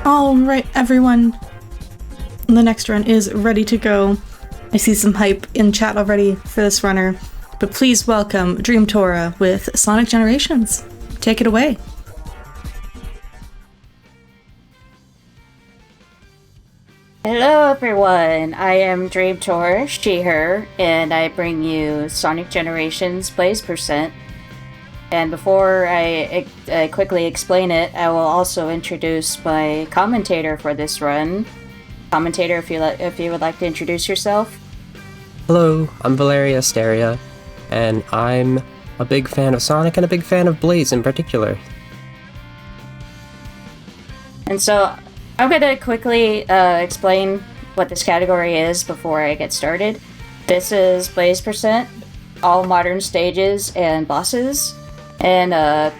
All right, everyone. The next run is ready to go. I see some hype in chat already for this runner, but please welcome DreamTora with Sonic Generations. Take it away. Hello everyone, I am DreamTora, she/her, and I bring you Sonic Generations Blaze Percent. And before I quickly explain it, I will also introduce my commentator for this run. Commentator, if you would like to introduce yourself. Hello, I'm Valeria Asteria, and I'm a big fan of Sonic and a big fan of Blaze in particular. And so, I'm going to quickly explain what this category is before I get started. This is Blaze Percent, all modern stages and bosses. And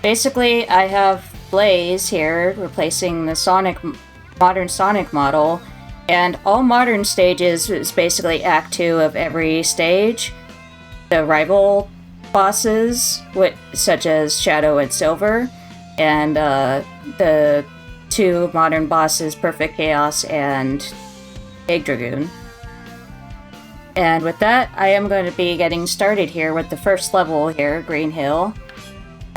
basically, I have Blaze here replacing the modern Sonic model. And all modern stages is basically Act 2 of every stage. The rival bosses, such as Shadow and Silver, and the two modern bosses, Perfect Chaos and Egg Dragoon. And with that, I am going to be getting started here with the first level here, Green Hill.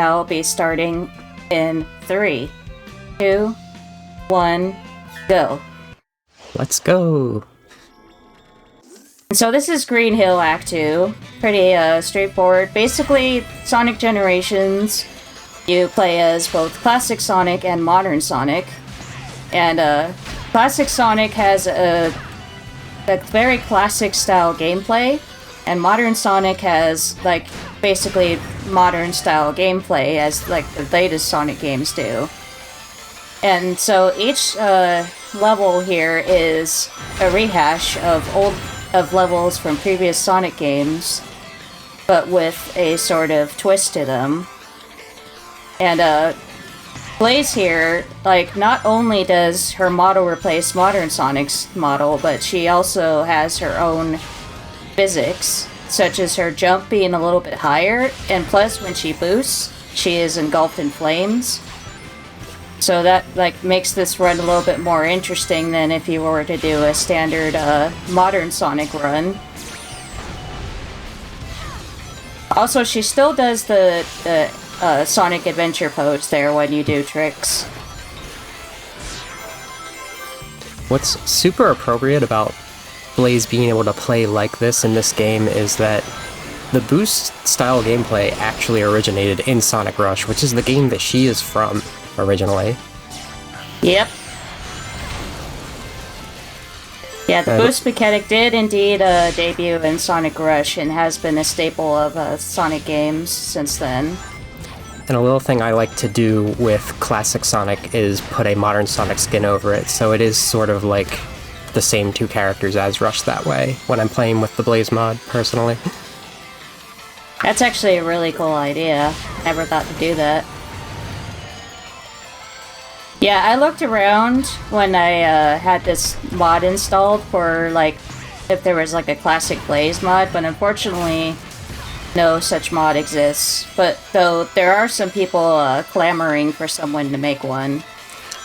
I'll be starting in 3, 2, 1, go. Let's go! So this is Green Hill Act 2. Pretty straightforward. Basically, Sonic Generations, you play as both Classic Sonic and Modern Sonic. And Classic Sonic has a very classic style gameplay, and Modern Sonic has basically modern style gameplay as the latest Sonic games do. And so each level here is a rehash of levels from previous Sonic games, but with a sort of twist to them. And Blaze here, not only does her model replace modern Sonic's model, but she also has her own physics, such as her jump being a little bit higher, and plus when she boosts, she is engulfed in flames. So that makes this run a little bit more interesting than if you were to do a standard modern Sonic run. Also, she still does the Sonic Adventure pose there when you do tricks. What's super appropriate about Blaze being able to play like this in this game is that the boost style gameplay actually originated in Sonic Rush, which is the game that she is from originally. Yep. Yeah, the boost mechanic did indeed debut in Sonic Rush and has been a staple of Sonic games since then. And a little thing I like to do with classic Sonic is put a modern Sonic skin over it, so it is sort of like the same two characters as Rush that way when I'm playing with the Blaze mod, personally. That's actually a really cool idea. Never thought to do that. Yeah, I looked around when I had this mod installed for if there was a classic Blaze mod, but unfortunately no such mod exists. But though there are some people clamoring for someone to make one.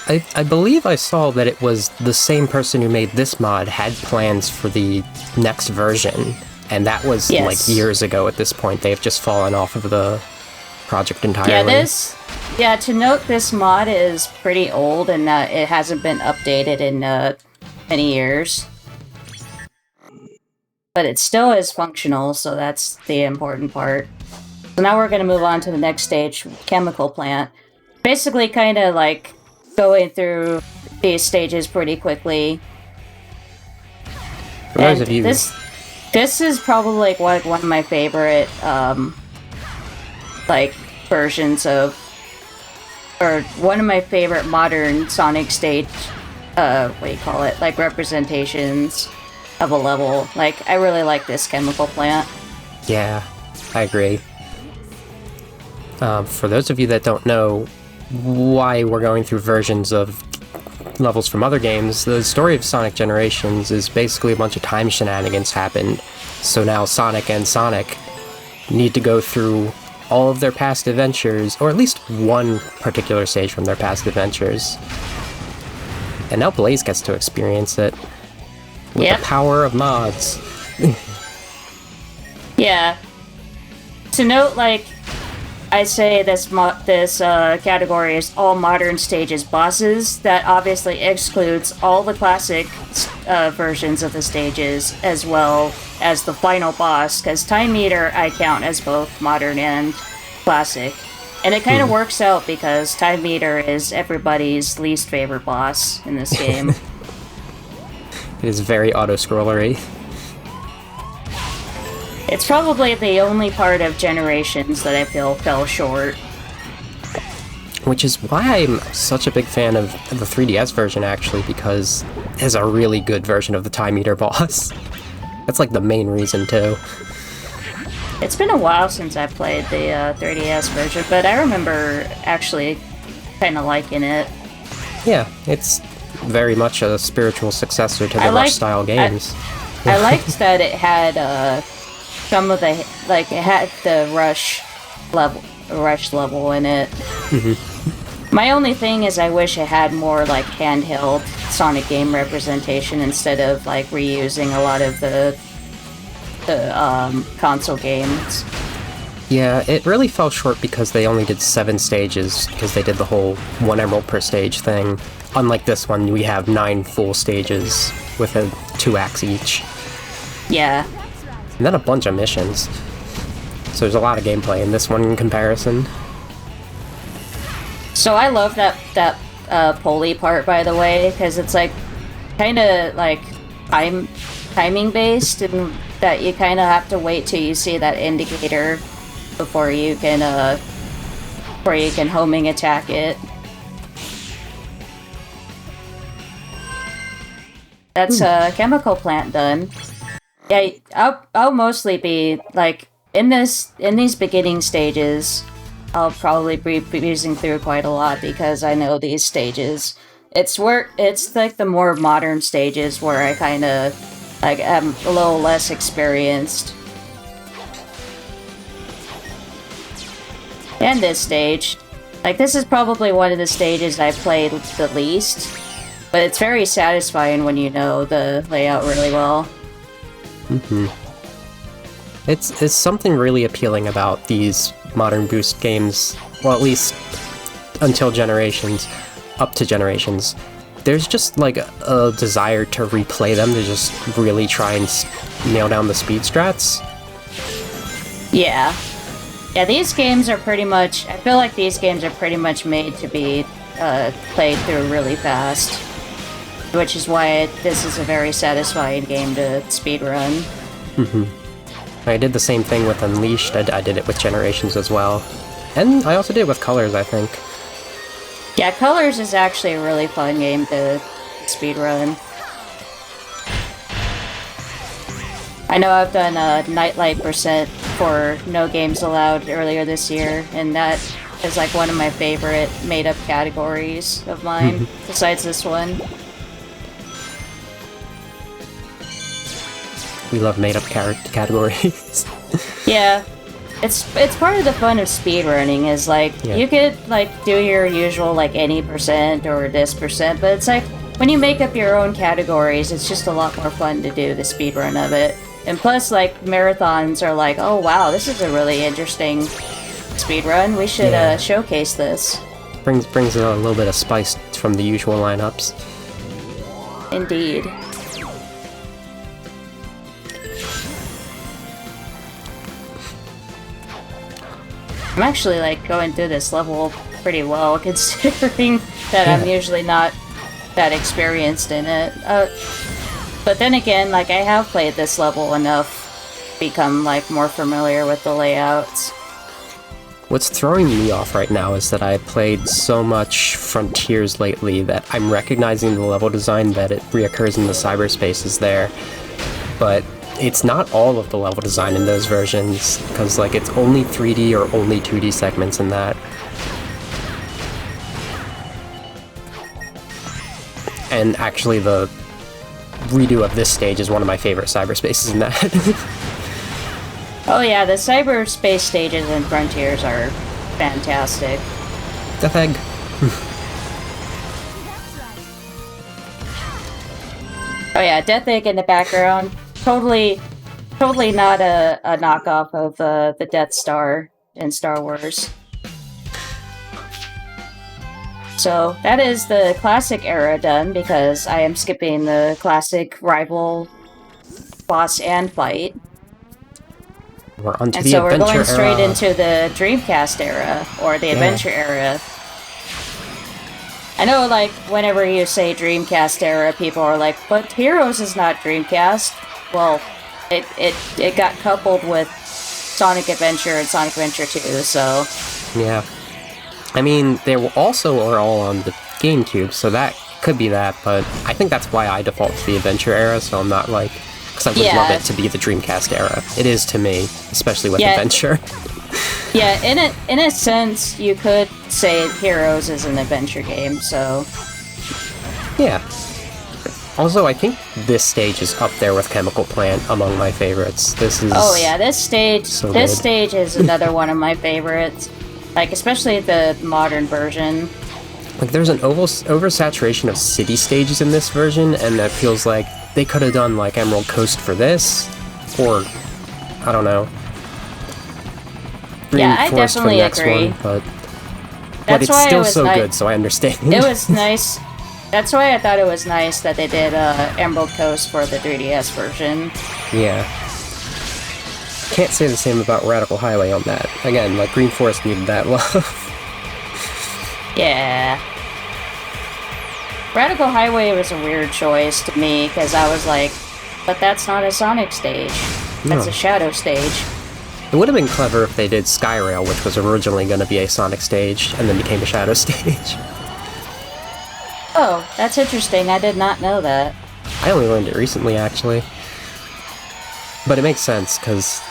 I believe I saw that it was the same person who made this mod had plans for the next version, and that was years ago at this point. They've just fallen off of the project entirely. Yeah, to note, this mod is pretty old and it hasn't been updated in many years. But it still is functional, so that's the important part. So now we're going to move on to the next stage, Chemical Plant. Basically kind of going through these stages pretty quickly. For those of you... This is probably one of my favorite versions of, or one of my favorite modern Sonic stage representations of a level. I really like this Chemical Plant. Yeah, I agree. For those of you that don't know why we're going through versions of levels from other games, the story of Sonic Generations is basically a bunch of time shenanigans happened. So now Sonic and Sonic need to go through all of their past adventures, or at least one particular stage from their past adventures. And now Blaze gets to experience it with Yep. the power of mods. Yeah. To note, like, I say this category is all modern stages bosses. That obviously excludes all the classic versions of the stages, as well as the final boss, because Time Meter I count as both modern and classic. And it kind of works out because Time Meter is everybody's least favorite boss in this game. It is very auto-scrollery. It's probably the only part of Generations that I feel fell short. Which is why I'm such a big fan of the 3DS version, actually, because it's a really good version of the Time Eater boss. That's like the main reason, too. It's been a while since I played the 3DS version, but I remember actually kind of liking it. Yeah, it's very much a spiritual successor to the Rush-style games. I liked that it had some of the, like, it had the rush level in it. My only thing is I wish it had more, like, handheld Sonic game representation instead of, like, reusing a lot of the console games. Yeah, it really fell short because they only did 7 stages, because they did the whole 1 emerald per stage thing. Unlike this one, we have 9 full stages with 2 acts each. Yeah. And then a bunch of missions. So there's a lot of gameplay in this one in comparison. So I love that pulley part, by the way, because it's like kind of like timing based, and that you kind of have to wait till you see that indicator before you can homing attack it. That's a chemical plant done. Yeah, I'll mostly be like in these beginning stages. I'll probably be breezing through quite a lot because I know these stages. It's like the more modern stages where I kind of like am a little less experienced. And this stage, like this is probably one of the stages I played the least, but it's very satisfying when you know the layout really well. It's something really appealing about these modern boost games, well, at least until Generations, up to Generations. There's just like a desire to replay them, to just really try and nail down the speed strats. Yeah, these games are pretty much, I feel like these games are pretty much made to be played through really fast, which is why this is a very satisfying game to speedrun. I did the same thing with Unleashed. I did it with Generations as well. And I also did it with Colors, I think. Yeah, Colors is actually a really fun game to speedrun. I know I've done a Nightlight % for No Games Allowed earlier this year, and that is like one of my favorite made-up categories of mine, besides this one. We love made-up categories. Yeah, it's part of the fun of speedrunning is like you could like do your usual like any % or this %, but it's like when you make up your own categories, it's just a lot more fun to do the speedrun of it. And plus, like marathons are like, oh wow, this is a really interesting speedrun. We should showcase this. Brings a little bit of spice from the usual lineups. Indeed. I'm actually like going through this level pretty well, considering that I'm usually not that experienced in it. But then again, like I have played this level enough, become like more familiar with the layouts. What's throwing me off right now is that I played so much Frontiers lately that I'm recognizing the level design that it reoccurs in the cyberspace is there, but it's not all of the level design in those versions, because like it's only 3D or only 2D segments in that. And actually the redo of this stage is one of my favorite cyberspaces in that. Oh yeah, the cyberspace stages in Frontiers are fantastic. Death Egg. Oh yeah, Death Egg in the background. Totally not a knockoff of the Death Star in Star Wars. So that is the classic era done, because I am skipping the classic rival boss and fight. We're onto And the so we're adventure going straight era. into the Dreamcast era, or the adventure era. I know, like, whenever you say Dreamcast era, people are like, but Heroes is not Dreamcast. Well, it got coupled with Sonic Adventure and Sonic Adventure 2, so... Yeah. I mean, they also are all on the GameCube, so that could be that, but I think that's why I default to the adventure era, so I'm not like... Because I would love it to be the Dreamcast era. It is to me, especially with adventure. Yeah, in a sense, you could say Heroes is an adventure game, so... Yeah. Also, I think this stage is up there with Chemical Plant among my favorites. This is... Oh yeah, this stage is another one of my favorites. Like, especially the modern version. Like, there's an oversaturation of city stages in this version, and that feels like they could have done, like, Emerald Coast for this, or, I don't know. Yeah, I definitely agree. But That's it's why still so good, so I understand. It was nice. That's why I thought it was nice that they did Emerald Coast for the 3DS version. Yeah. Can't say the same about Radical Highway on that. Again, like, Green Forest needed that love. Yeah. Radical Highway was a weird choice to me, because I was like, but that's not a Sonic stage. That's a Shadow stage. It would have been clever if they did Skyrail, which was originally going to be a Sonic stage, and then became a Shadow stage. Oh, that's interesting. I did not know that. I only learned it recently, actually. But it makes sense, because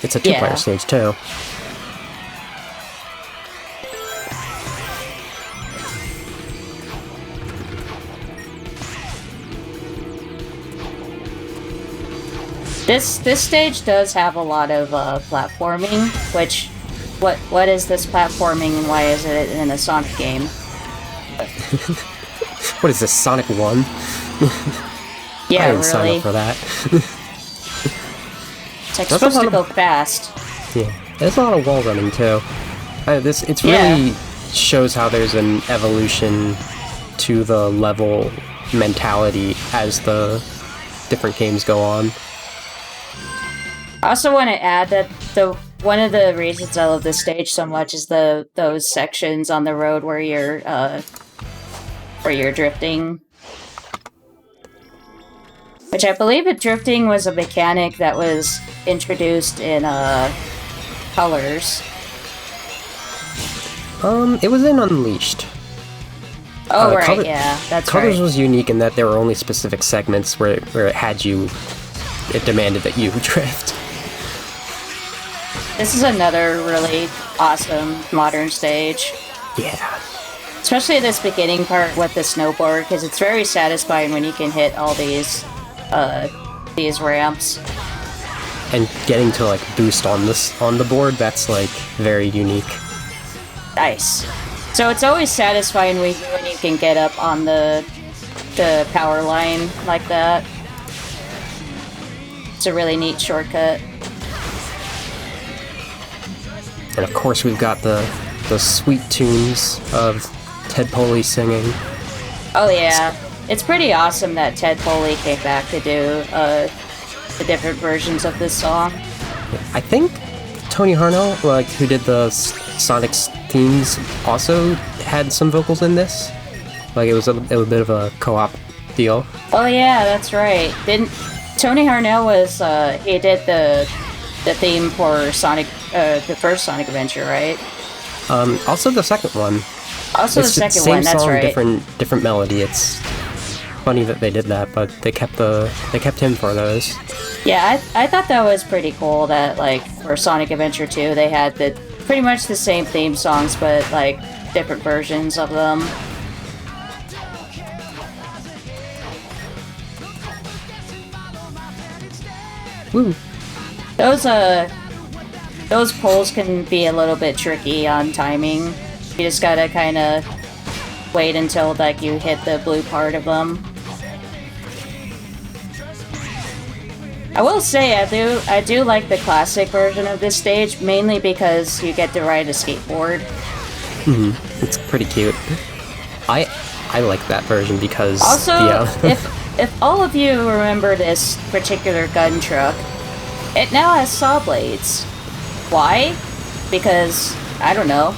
it's a two-player stage, too. This stage does have a lot of platforming, which... What is this platforming, and why is it in a Sonic game? What is this, Sonic 1? Yeah, I didn't really. sign up for that. It's like supposed to go fast. Yeah, there's a lot of wall running too. It's really shows how there's an evolution to the level mentality as the different games go on. I also want to add that one of the reasons I love this stage so much is those sections on the road where you're drifting. Which I believe drifting was a mechanic that was introduced in Colors. It was in Unleashed. Oh, right, yeah, that's right. Colors was unique in that there were only specific segments where it demanded that you drift. This is another really awesome modern stage. Yeah. Especially this beginning part with the snowboard, because it's very satisfying when you can hit all these ramps. And getting to, like, boost on the board, that's, like, very unique. Nice. So it's always satisfying when you can get up on the power line like that. It's a really neat shortcut. And of course we've got the sweet tunes of Ted Poley singing. Oh yeah. It's pretty awesome that Ted Poley came back to do the different versions of this song. I think Tony Harnell, like, who did the Sonic's themes, also had some vocals in this. Like, it was a bit of a co-op deal. Oh yeah, that's right. Didn't Tony Harnell he did the theme for Sonic, the first Sonic Adventure, right? Also the second one. Also the second one, that's right. Same song, different melody. It's funny that they did that, but they kept him for those. Yeah, I thought that was pretty cool that, like, for Sonic Adventure 2, they had pretty much the same theme songs, but, like, different versions of them. Woo! Those poles can be a little bit tricky on timing. You just gotta kinda wait until, like, you hit the blue part of them. I will say I do like the classic version of this stage, mainly because you get to ride a skateboard. It's pretty cute. I like that version because Also, if all of you remember this particular gun truck, it now has saw blades. Why? Because I don't know.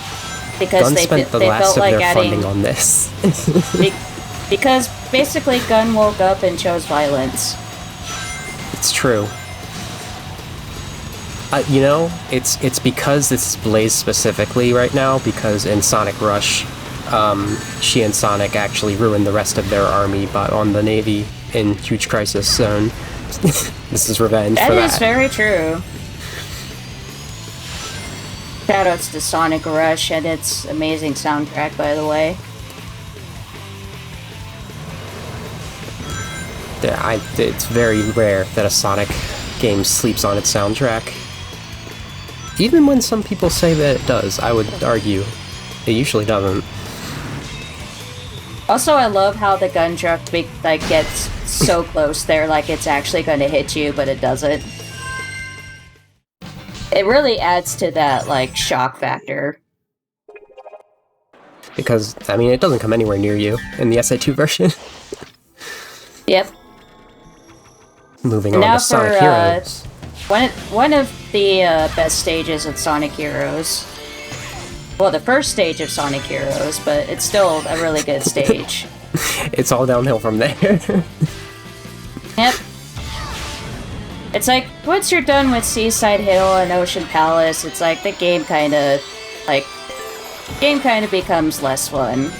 Because Gun they spent the they last felt of like their adding funding on this. because basically Gun woke up and chose violence. It's true. You know, it's because this is Blaze specifically right now, because in Sonic Rush, she and Sonic actually ruined the rest of their army on the Navy in Huge Crisis Zone. This is revenge for that. That is very true. Shoutouts to Sonic Rush and its amazing soundtrack, by the way. Yeah, it's very rare that a Sonic game sleeps on its soundtrack. Even when some people say that it does, I would argue it usually doesn't. Also, I love how the gun truck gets so close there, like it's actually going to hit you, but it doesn't. It really adds to that, like, shock factor. Because, I mean, it doesn't come anywhere near you in the SI2 version. Yep. Moving on to Sonic Heroes. One of the best stages of Sonic Heroes. Well, the first stage of Sonic Heroes, but it's still a really good stage. It's all downhill from there. Yep. It's like, once you're done with Seaside Hill and Ocean Palace, it's like the game kind of becomes less fun.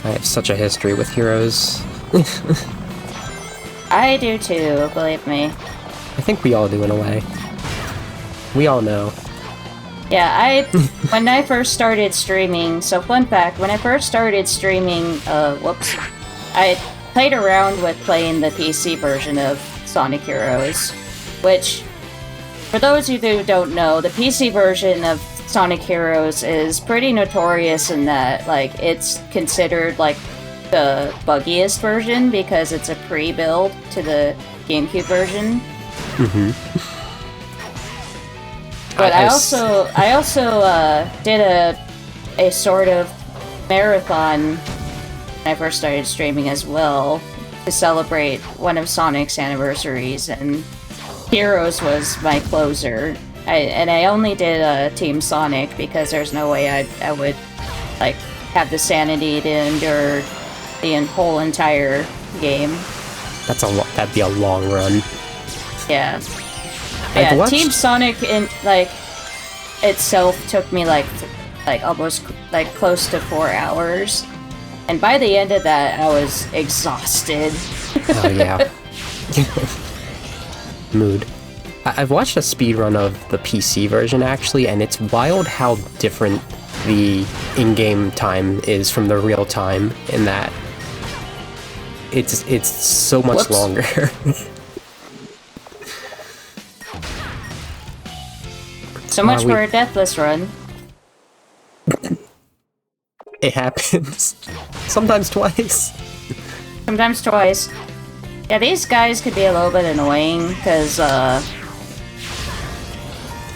I have such a history with Heroes. I do too, believe me. I think we all do in a way. We all know. Yeah, when I first started streaming, so fun fact, when I first started streaming, I played around with playing the PC version of Sonic Heroes, which, for those of you who don't know, the PC version of Sonic Heroes is pretty notorious in that, like, it's considered, like, the buggiest version because it's a pre-build to the GameCube version. But I also did a sort of marathon when I first started streaming as well to celebrate one of Sonic's anniversaries, and Heroes was my closer. I only did Team Sonic because there's no way I would like have the sanity to endure the whole entire game. That'd be a long run. Yeah. Yeah, Team Sonic itself took me almost close to 4 hours, and by the end of that, I was exhausted. Oh yeah. Mood. I've watched a speedrun of the PC version actually, and it's wild how different the in-game time is from the real time. In that, it's so much longer. So much for a deathless run. It happens. Sometimes twice. Sometimes twice. Yeah, these guys could be a little bit annoying, because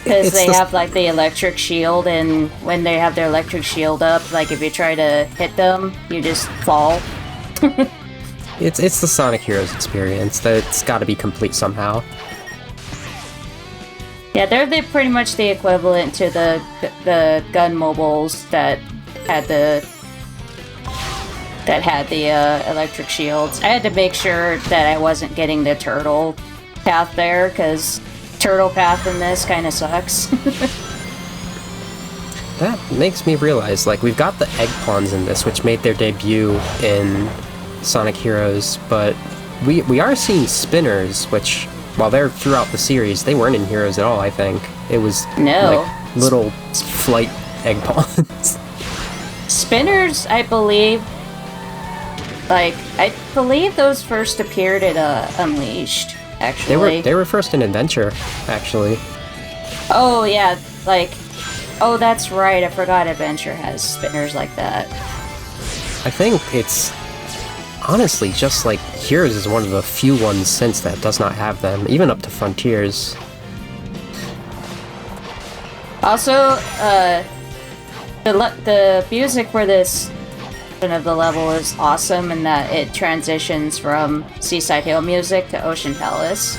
they have, like, the electric shield, and when they have their electric shield up, like, if you try to hit them, you just fall. It's the Sonic Heroes experience. That's gotta be complete somehow. Yeah, they're pretty much the equivalent to the gun mobiles that had the electric shields. I had to make sure that I wasn't getting the turtle path there, because turtle path in this kind of sucks. That makes me realize, like, we've got the egg pawns in this, which made their debut in Sonic Heroes, but we are seeing spinners, which, while they're throughout the series, they weren't in Heroes at all, I think. It was, like, little flight egg pawns. Spinners, I believe those first appeared at Unleashed, actually. They were first in Adventure, actually. Oh, yeah, oh, that's right, I forgot Adventure has spinners like that. I think it's... honestly, just like Heroes is one of the few ones since that does not have them, even up to Frontiers. Also, the music for this version of the level is awesome in that it transitions from Seaside Hill music to Ocean Palace.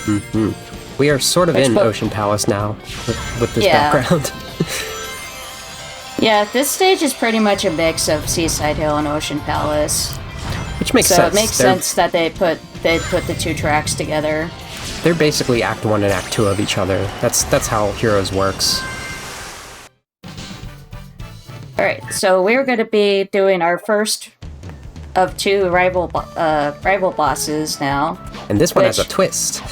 Mm-hmm. We are sort of in Ocean Palace now, with this background. Yeah, this stage is pretty much a mix of Seaside Hill and Ocean Palace. Which makes sense. So it makes sense that they put the two tracks together. They're basically Act 1 and Act 2 of each other. That's how Heroes works. Alright, so we're going to be doing our first of two rival bosses now. And this one has a twist.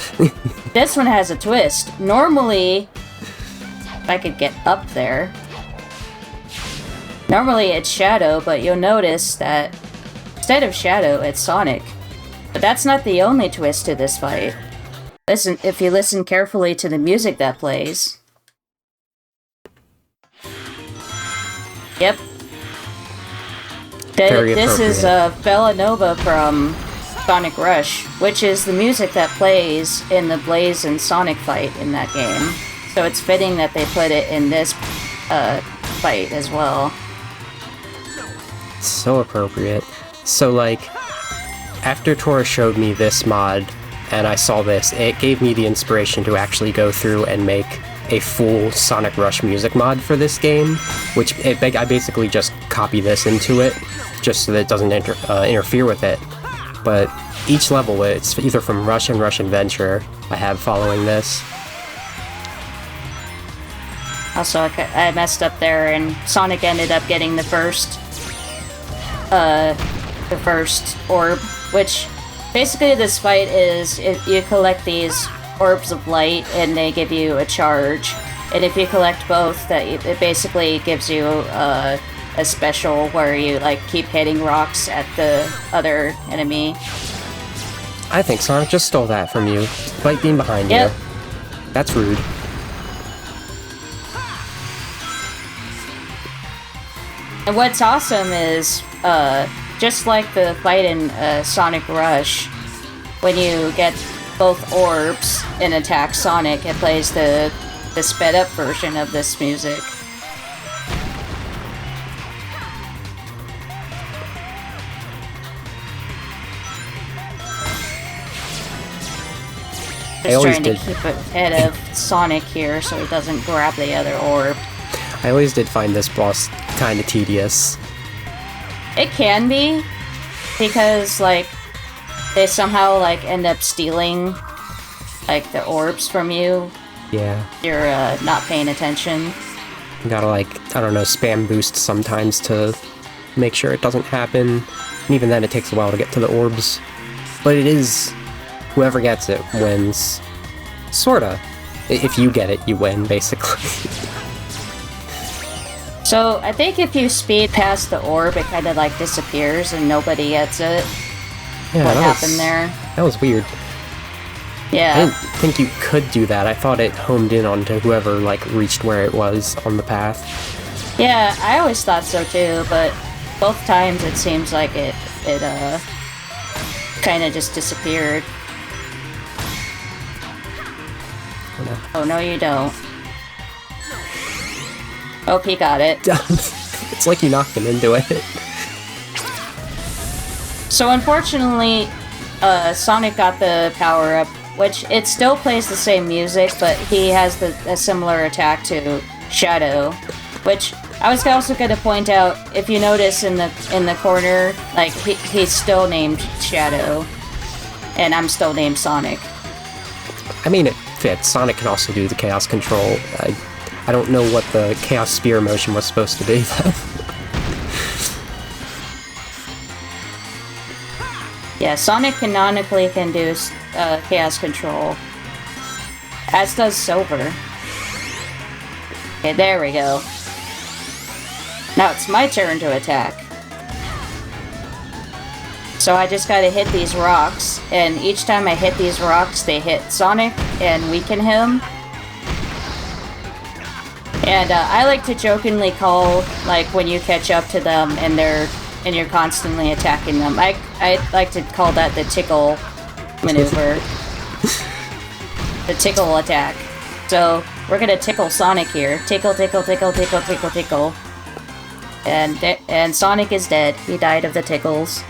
This one has a twist. Normally, if I could get up there, normally it's Shadow, but you'll notice that instead of Shadow, it's Sonic. But that's not the only twist to this fight. Listen, if you listen carefully to the music that plays. Yep. This is Villanova from Sonic Rush, which is the music that plays in the Blaze and Sonic fight in that game. So it's fitting that they put it in this fight as well. So appropriate. So, like, after Tora showed me this mod, and I saw this, it gave me the inspiration to actually go through and make a full Sonic Rush music mod for this game, which I basically just copy this into it, just so that it doesn't interfere with it. But each level, it's either from Rush and Rush Adventure I have following this. Also, I messed up there, and Sonic ended up getting the first orb, which basically this fight is you collect these orbs of light and they give you a charge, and if you collect both, it basically gives you a special where you like keep hitting rocks at the other enemy. I think Sonic just stole that from you. Light beam behind you. That's rude. And what's awesome is just like the fight in Sonic Rush, when you get both orbs and attack Sonic, it plays the sped up version of this music. Just trying to keep ahead of Sonic here so he doesn't grab the other orb. I always did find this boss kind of tedious. It can be, because like they somehow like end up stealing like the orbs from you. Yeah. You're not paying attention. You gotta like, I don't know, spam boost sometimes to make sure it doesn't happen. And even then it takes a while to get to the orbs. But it is, whoever gets it wins. Sorta. If you get it, you win, basically. So I think if you speed past the orb, it kind of like disappears and nobody gets it. Yeah, what happened there? That was weird. Yeah. I didn't think you could do that. I thought it homed in onto whoever like reached where it was on the path. Yeah, I always thought so too, but both times it seems like it kind of just disappeared. Oh no, you don't. Oh, he got it. It's like you knocked him into it. So unfortunately, Sonic got the power-up, which it still plays the same music, but he has a similar attack to Shadow, which I was also going to point out, if you notice in the corner, like, he's still named Shadow, and I'm still named Sonic. I mean, it fits. Sonic can also do the Chaos Control. I don't know what the Chaos Spear motion was supposed to be, though. Yeah, Sonic canonically can do Chaos Control, as does Silver. Okay, there we go. Now it's my turn to attack. So I just gotta hit these rocks, and each time I hit these rocks, they hit Sonic and weaken him. And I like to jokingly call, like, when you catch up to them and they're and you're constantly attacking them. I like to call that the tickle maneuver. The tickle attack. So we're gonna tickle Sonic here. Tickle, tickle, tickle, tickle, tickle, tickle. And Sonic is dead. He died of the tickles.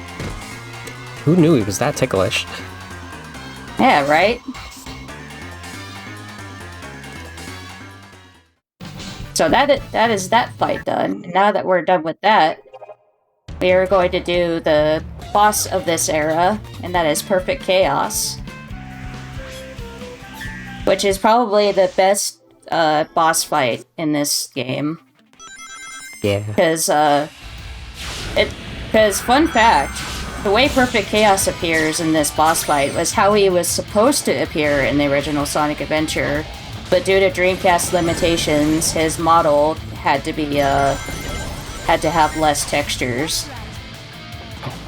Who knew he was that ticklish? Yeah, right? So that is that fight done. Now that we're done with that, we are going to do the boss of this era, and that is Perfect Chaos. Which is probably the best boss fight in this game. Yeah. Because, fun fact, the way Perfect Chaos appears in this boss fight was how he was supposed to appear in the original Sonic Adventure, but due to Dreamcast limitations, his model had to be, had to have less textures.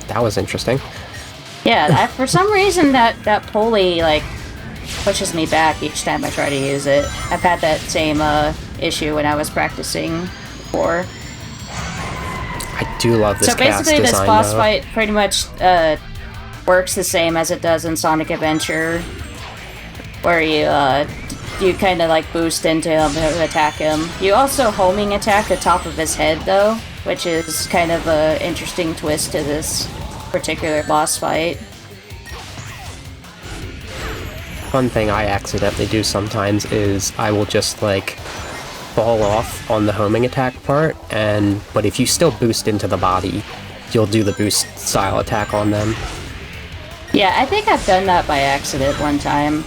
That was interesting. Yeah, for some reason that pulley, like, pushes me back each time I try to use it. I've had that same issue when I was practicing before. I do love this chaos design, so basically this boss fight pretty much works the same as it does in Sonic Adventure, where you kind of like boost into him and attack him. You also homing attack the top of his head though, which is kind of an interesting twist to this particular boss fight. One thing I accidentally do sometimes is I will just like fall off on the homing attack part, but if you still boost into the body, you'll do the boost style attack on them. Yeah, I think I've done that by accident one time.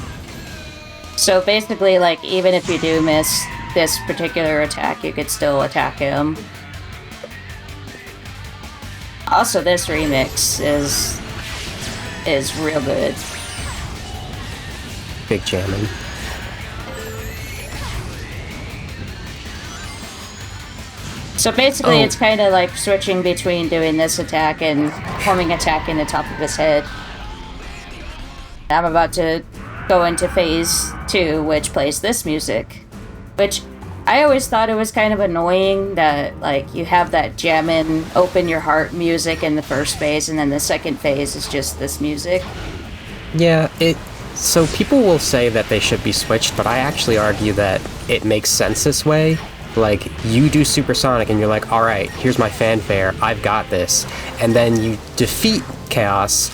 So basically, like, even if you do miss this particular attack, you could still attack him. Also, this remix is real good. Big jammin'. So basically, it's kind of like switching between doing this attack and homing attack in the top of his head. I'm about to go into phase 2, which plays this music. Which, I always thought it was kind of annoying that, like, you have that jammin', open your heart music in the first phase, and then the second phase is just this music. Yeah, so people will say that they should be switched, but I actually argue that it makes sense this way. Like, you do Supersonic and you're like, alright, here's my fanfare, I've got this. And then you defeat Chaos,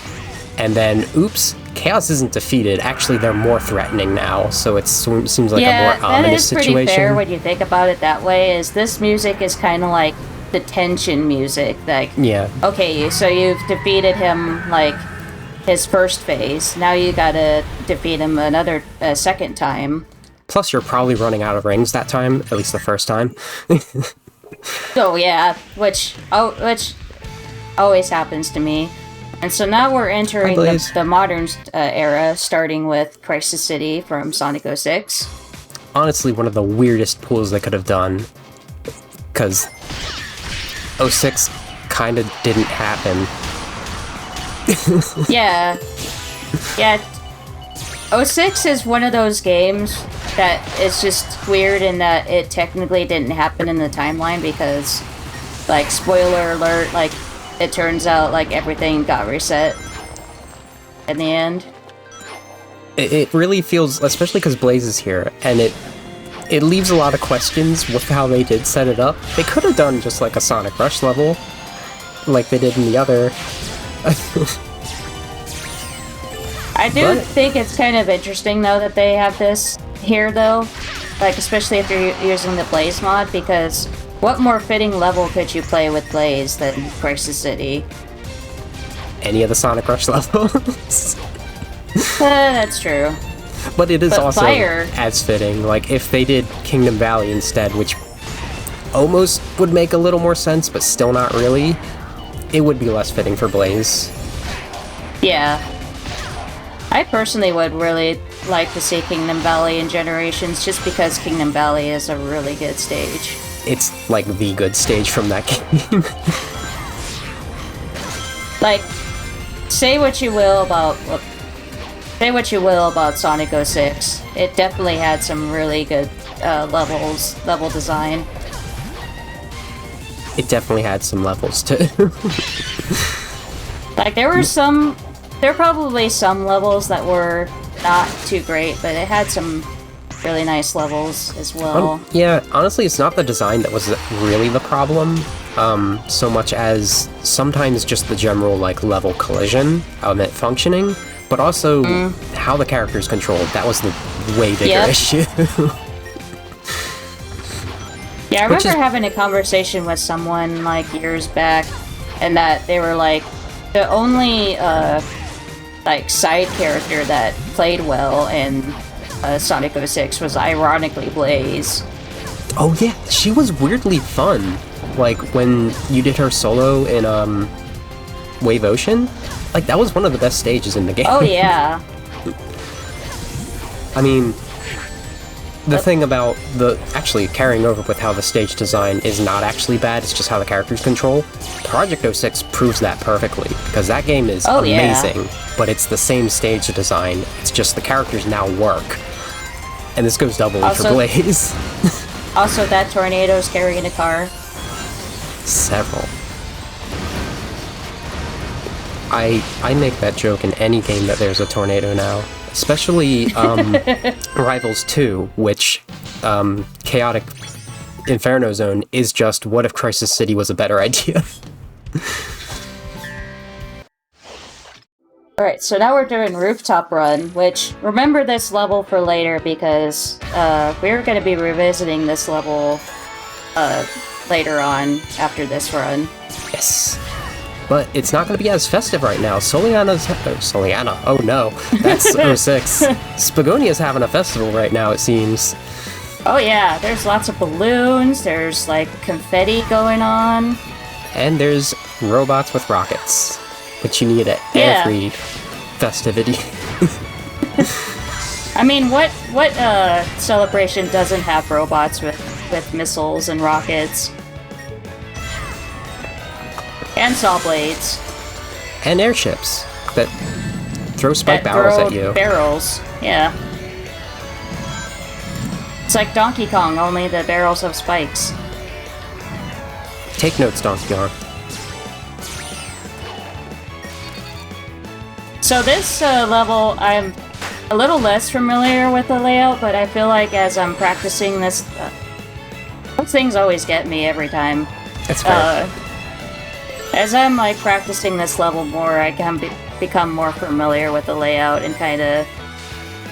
and then, oops, Chaos isn't defeated. Actually, they're more threatening now, so it seems like a more ominous situation. Yeah, that is pretty fair when you think about it that way, is this music is kind of like the tension music. Like, yeah. Okay, so you've defeated him, like, his first phase. Now you gotta defeat him a second time. Plus, you're probably running out of rings that time, at least the first time. Oh yeah, which always happens to me. And so now we're entering the modern era, starting with Crisis City from Sonic 06. Honestly, one of the weirdest pulls they could have done, because 06 kind of didn't happen. Yeah. 06 is one of those games that is just weird in that it technically didn't happen in the timeline because, like, spoiler alert, like, it turns out, like, everything got reset in the end. It really feels, especially because Blaze is here, and it leaves a lot of questions with how they did set it up. They could have done just like a Sonic Rush level, like they did in the other. I do think it's kind of interesting, though, that they have this here, though. Like, especially if you're using the Blaze mod, because what more fitting level could you play with Blaze than Crisis City? Any of the Sonic Rush levels. That's true. But it is also Fire, as fitting. Like, if they did Kingdom Valley instead, which almost would make a little more sense, but still not really, it would be less fitting for Blaze. Yeah. I personally would really like to see Kingdom Valley in Generations, just because Kingdom Valley is a really good stage. It's like the good stage from that game. Like, say what you will about Sonic 06. It definitely had some really good level design. it definitely had some levels too. Like, there were probably some levels that were not too great, but it had some really nice levels as well. Yeah, honestly, it's not the design that was really the problem, so much as sometimes just the general, like, level collision of it functioning, but also how the character's controlled. That was the way bigger issue. Yeah, I remember having a conversation with someone, like, years back, and that they were like, the only, like, side character that played well in Sonic 06 was ironically Blaze. Oh yeah, she was weirdly fun. Like, when you did her solo in, Wave Ocean, like, that was one of the best stages in the game. Oh yeah. I mean, the thing about actually carrying over with how the stage design is not actually bad, it's just how the characters control. Project 06 proves that perfectly, because that game is amazing, but it's the same stage design, it's just the characters now work. And this goes doubly for Blaze. Also, that tornado's carrying a car. Several. I make that joke in any game that there's a tornado now. Especially Rivals 2, which Chaotic Inferno Zone is just, what if Crisis City was a better idea? Alright, so now we're doing Rooftop Run, which, remember this level for later, because we're going to be revisiting this level later on after this run. Yes. But it's not going to be as festive right now. Soliana. Oh no, that's 06. Spagonia's having a festival right now, it seems. Oh yeah, there's lots of balloons, there's like confetti going on. And there's robots with rockets, which you need at every festivity. I mean, what celebration doesn't have robots with missiles and rockets? And saw blades. And airships that throw spike barrels at you. Barrels, yeah. It's like Donkey Kong, only the barrels have spikes. Take notes, Donkey Kong. So this level, I'm a little less familiar with the layout, but I feel like as I'm practicing this, those things always get me every time. That's fair. As I'm like practicing this level more, I can become more familiar with the layout and kind of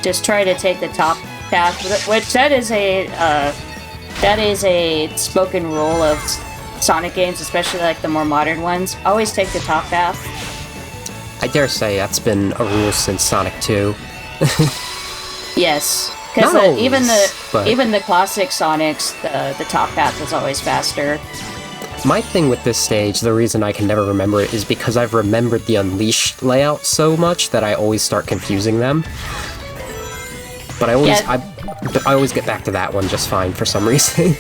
just try to take the top path, which that is a spoken rule of Sonic games, especially like the more modern ones. Always take the top path. I dare say that's been a rule since Sonic 2. Yes, because even the classic Sonics, the top path is always faster. My thing with this stage, the reason I can never remember it, is because I've remembered the Unleashed layout so much that I always start confusing them. But I always get back to that one just fine for some reason.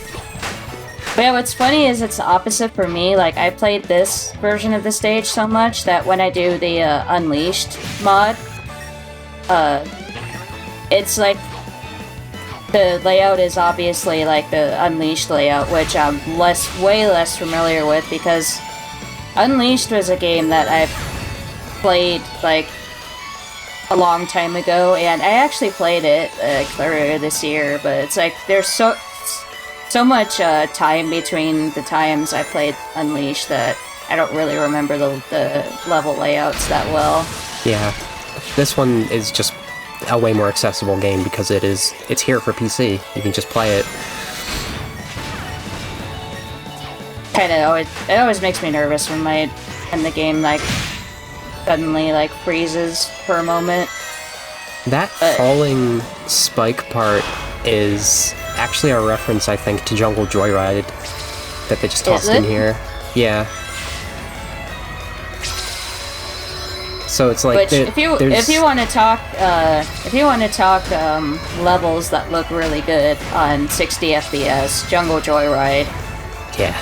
But yeah, what's funny is it's the opposite for me. Like, I played this version of the stage so much that when I do the Unleashed mod, it's like the layout is obviously like the Unleashed layout, which I'm way less familiar with, because Unleashed was a game that I've played like a long time ago, and I actually played it earlier this year, but it's like there's so much time between the times I played Unleashed that I don't really remember the level layouts that well. Yeah, this one is just a way more accessible game because it's here for PC. You can just play it. It always makes me nervous when the game like suddenly like freezes for a moment. That falling spike part is actually a reference, I think, to Jungle Joyride that they just tossed in here. Yeah. So it's like, which, if you want to talk levels that look really good on 60 FPS, Jungle Joyride. Yeah.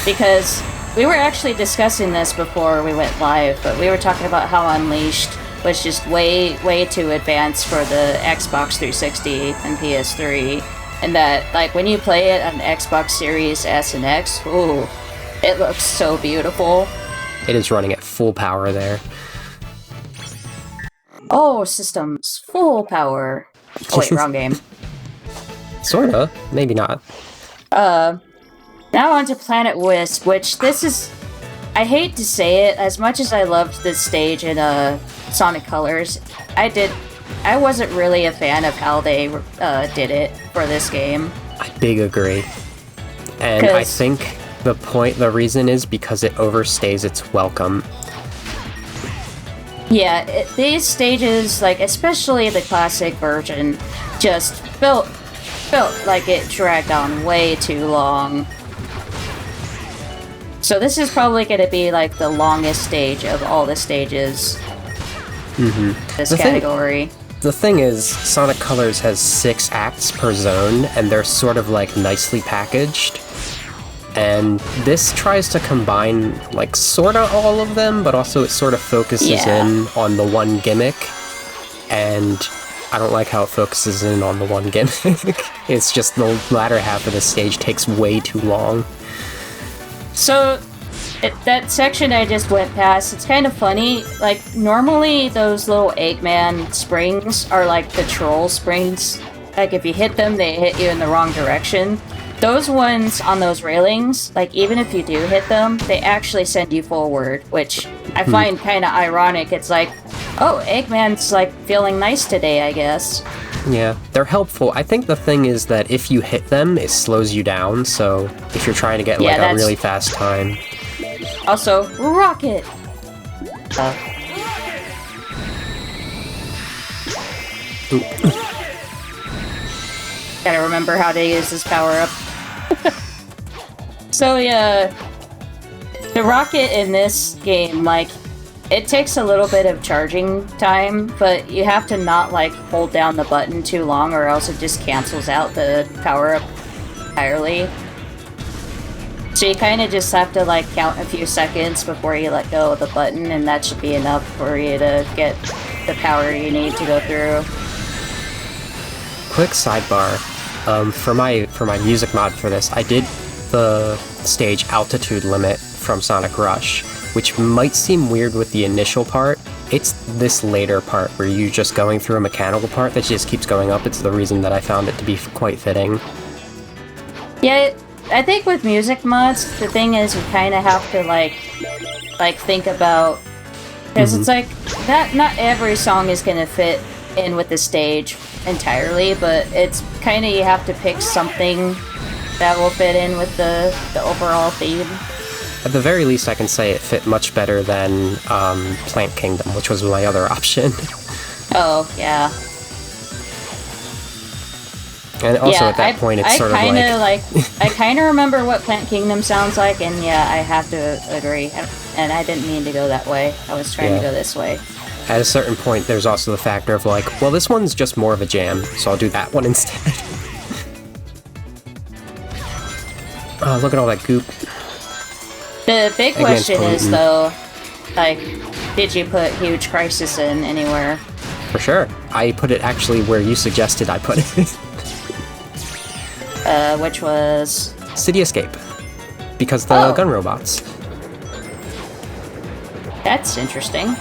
Because we were actually discussing this before we went live, but we were talking about how Unleashed was just way too advanced for the Xbox 360 and PS3, And that, like, when you play it on Xbox Series S and X, ooh, it looks so beautiful. It is running at full power there. Oh, systems, full power. Oh wait, wrong game. Sorta, maybe not. Now onto Planet Wisp, which this is... I hate to say it, as much as I loved this stage in Sonic Colors, I wasn't really a fan of how they did it for this game. I big agree. And I think the reason is because it overstays its welcome. Yeah, these stages, like especially the classic version, just felt like it dragged on way too long. So this is probably going to be like the longest stage of all the stages. This category. The thing is, Sonic Colors has 6 acts per zone, and they're sort of like nicely packaged. And this tries to combine, like, sorta all of them, but also it sort of focuses in on the one gimmick. And I don't like how it focuses in on the one gimmick. It's just the latter half of the stage takes way too long. So, that section I just went past, it's kind of funny. Like, normally those little Eggman springs are like the troll springs. Like, if you hit them, they hit you in the wrong direction. Those ones on those railings, like, even if you do hit them, they actually send you forward, which I find kind of ironic. It's like, oh, Eggman's, like, feeling nice today, I guess. Yeah, they're helpful. I think the thing is that if you hit them, it slows you down, so if you're trying to get, like, a really fast time. Also, Rocket! Gotta remember how to use this power-up. So yeah, the rocket in this game, like, it takes a little bit of charging time, but you have to not, like, hold down the button too long or else it just cancels out the power-up entirely. So you kind of just have to, like, count a few seconds before you let go of the button, and that should be enough for you to get the power you need to go through. Quick sidebar. For my music mod for this, I did the stage altitude limit from Sonic Rush, which might seem weird with the initial part. It's this later part where you're just going through a mechanical part that just keeps going up. It's the reason that I found it to be quite fitting. Yeah, I think with music mods, the thing is you kind of have to like think about, because it's like that. Not every song is gonna fit in with the stage entirely, but it's kind of, you have to pick something that will fit in with the overall theme. At the very least, I can say it fit much better than Plant Kingdom, which was my other option. Oh, yeah. And also at that point, it's sort of like... I kind of remember what Plant Kingdom sounds like, and yeah, I have to agree. And I didn't mean to go that way. I was trying to go this way. At a certain point, there's also the factor of like, well, this one's just more of a jam, so I'll do that one instead. Oh, look at all that goop. The big question is, though, like, did you put Huge Crisis in anywhere? For sure. I put it actually where you suggested I put it. Which was? City Escape. Because the gun robots. That's interesting.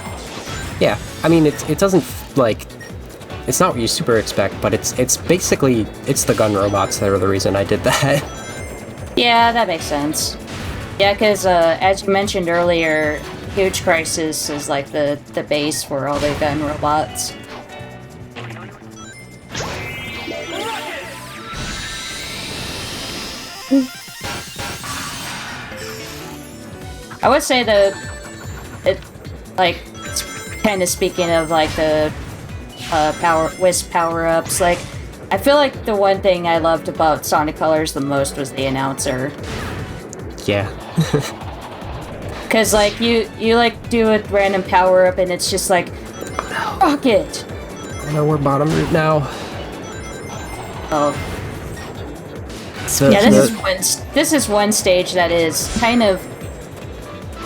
Yeah, I mean, it doesn't, like, it's not what you super expect, but it's basically, it's the gun robots that are the reason I did that. Yeah, that makes sense. Yeah, because, as you mentioned earlier, Huge Crisis is, like, the base for all the gun robots. I would say kind of speaking of, like, the Wisp power-ups, like, I feel like the one thing I loved about Sonic Colors the most was the announcer. Yeah. Because, like, you like, do a random power-up and it's just like, Rocket! Oh no, we're bottom route now. Oh. So, yeah, this is one stage that is kind of,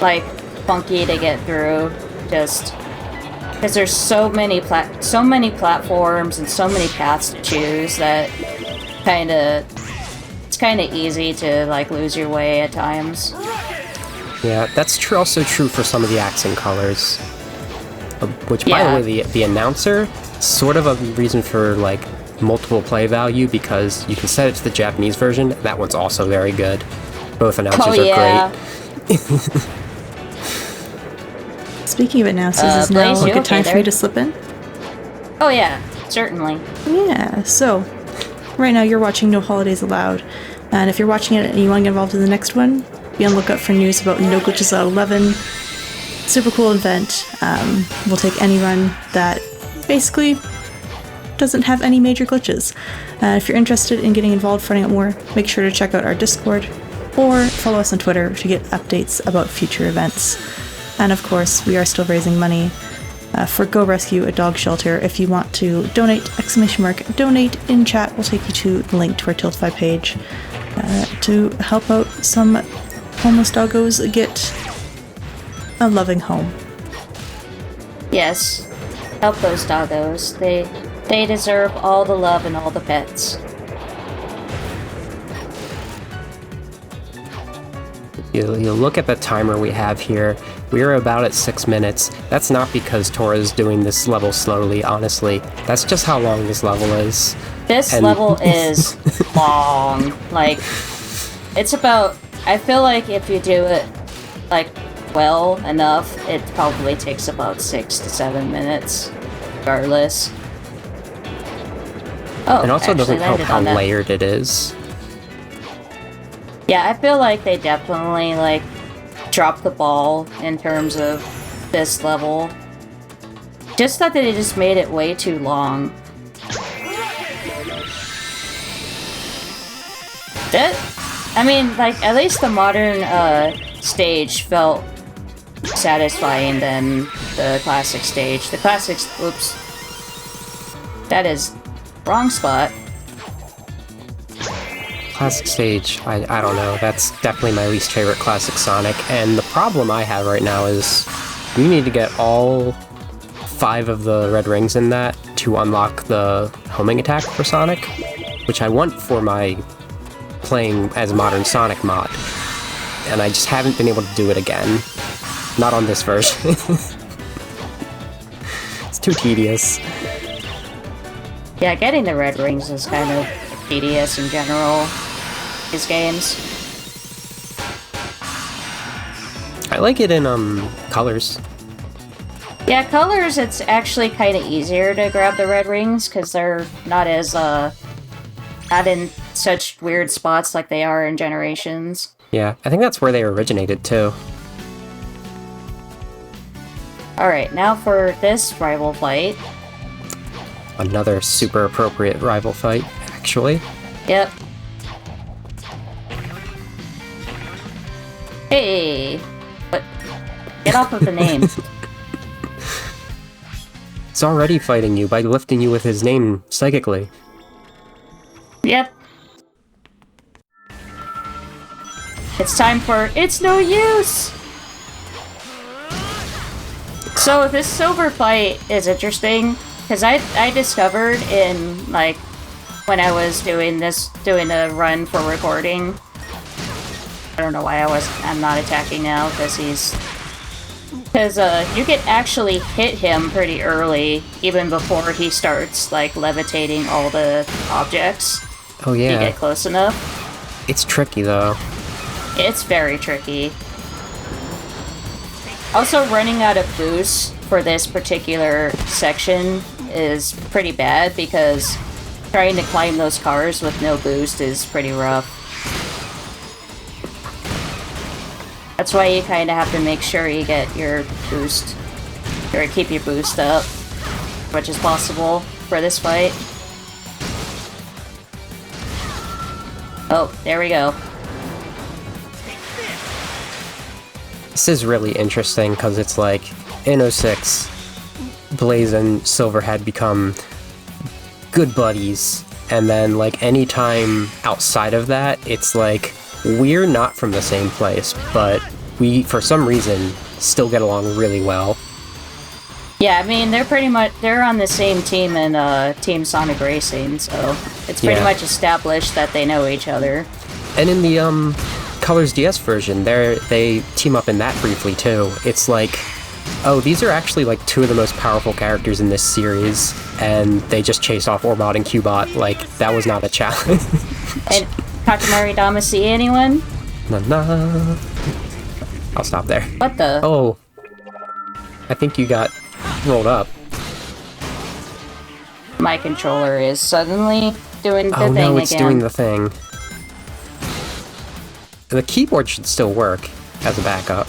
like, funky to get through, just because there's so many platforms and so many paths to choose that it's kinda easy to like lose your way at times. Yeah, that's also true for some of the accent colors. Which, by the way, the announcer, sort of a reason for, like, multiple play value, because you can set it to the Japanese version. That one's also very good. Both announcers are great. Speaking of announcers, is now a good time for me to slip in? Oh yeah, certainly. Yeah, so, right now you're watching No Holidays Allowed, and if you're watching it and you want to get involved in the next one, be on the lookout for news about No Glitches Allowed 11. Super cool event. We'll take any run that basically doesn't have any major glitches. If you're interested in getting involved, finding out more, make sure to check out our Discord or follow us on Twitter to get updates about future events. And of course, we are still raising money for Go Rescue a Dog Shelter. If you want to donate, !donate in chat will take you to the link to our Tiltify page to help out some homeless doggos get a loving home. Yes, help those doggos. They deserve all the love and all the pets. You look at the timer we have here. We're about at 6 minutes. That's not because Tora's doing this level slowly, honestly. That's just how long this level is. This level is long. Like, it's about... I feel like if you do it, like, well enough, it probably takes about 6 to 7 minutes, regardless. Oh, it also doesn't help how layered it is. Yeah, I feel like they definitely, like, dropped the ball in terms of this level. Just that they just made it way too long. I mean, like, at least the modern stage felt satisfying than the classic stage. The classic... Oops. That is... wrong spot. Classic stage, I don't know. That's definitely my least favorite classic Sonic, and the problem I have right now is you need to get all 5 of the red rings in that to unlock the homing attack for Sonic, which I want for my playing as modern Sonic mod, and I just haven't been able to do it again. Not on this version. It's too tedious. Yeah, getting the red rings is kind of tedious in general. These games. I like it in colors. Yeah, colors, it's actually kind of easier to grab the red rings because they're not as not in such weird spots like they are in Generations. Yeah, I think that's where they originated too. Alright, now for this rival fight. Another super appropriate rival fight, actually. Yep. Hey! But get off of the name. He's already fighting you by lifting you with his name psychically. Yep. It's time for It's No Use! So this silver fight is interesting, because I discovered in, like, when I was doing a run for recording. I don't know why I'm not attacking now, because you can actually hit him pretty early, even before he starts, like, levitating all the objects. Oh yeah. If you get close enough. It's tricky, though. It's very tricky. Also, running out of boosts for this particular section is pretty bad, because trying to climb those cars with no boost is pretty rough. That's why you kind of have to make sure you get your boost, or keep your boost up as much as possible for this fight. Oh, there we go. This is really interesting, because it's like, in 06, Blaze and Silver had become good buddies, and then, like, any time outside of that, it's like, we're not from the same place, but we, for some reason, still get along really well. Yeah, I mean, they're on the same team in Team Sonic Racing, so it's pretty much established that they know each other. And in the Colors DS version, they team up in that briefly too. It's like, oh, these are actually like two of the most powerful characters in this series, and they just chase off Orbot and Cubot. Like, that was not a challenge. And Katamari Dama see anyone? Na. I'll stop there. What the? Oh, I think you got rolled up. My controller is suddenly doing the thing again. Oh no, it's doing the thing. The keyboard should still work as a backup.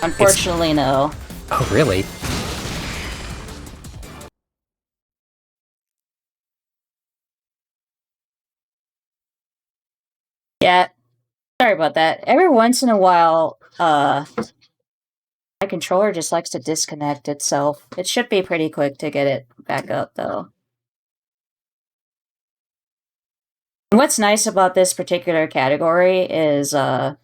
Unfortunately, no. Oh, really? Yeah, sorry about that. Every once in a while, my controller just likes to disconnect itself. It should be pretty quick to get it back up, though. And what's nice about this particular category is that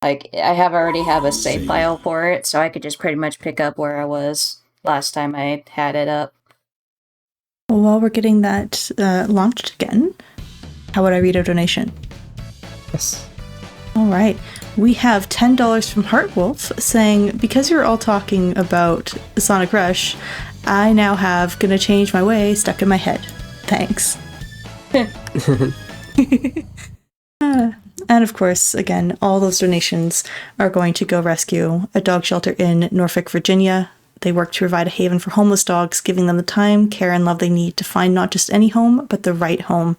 like I already have a save file for it, so I could just pretty much pick up where I was last time I had it up. Well, while we're getting that launched again, how would I read a donation? Yes. All right. We have $10 from Heartwolf saying, because you're all talking about Sonic Rush, I now have Gonna Change My Way stuck in my head. Thanks. And of course, again, all those donations are going to go rescue a dog shelter in Norfolk, Virginia. They work to provide a haven for homeless dogs, giving them the time, care, and love they need to find not just any home, but the right home.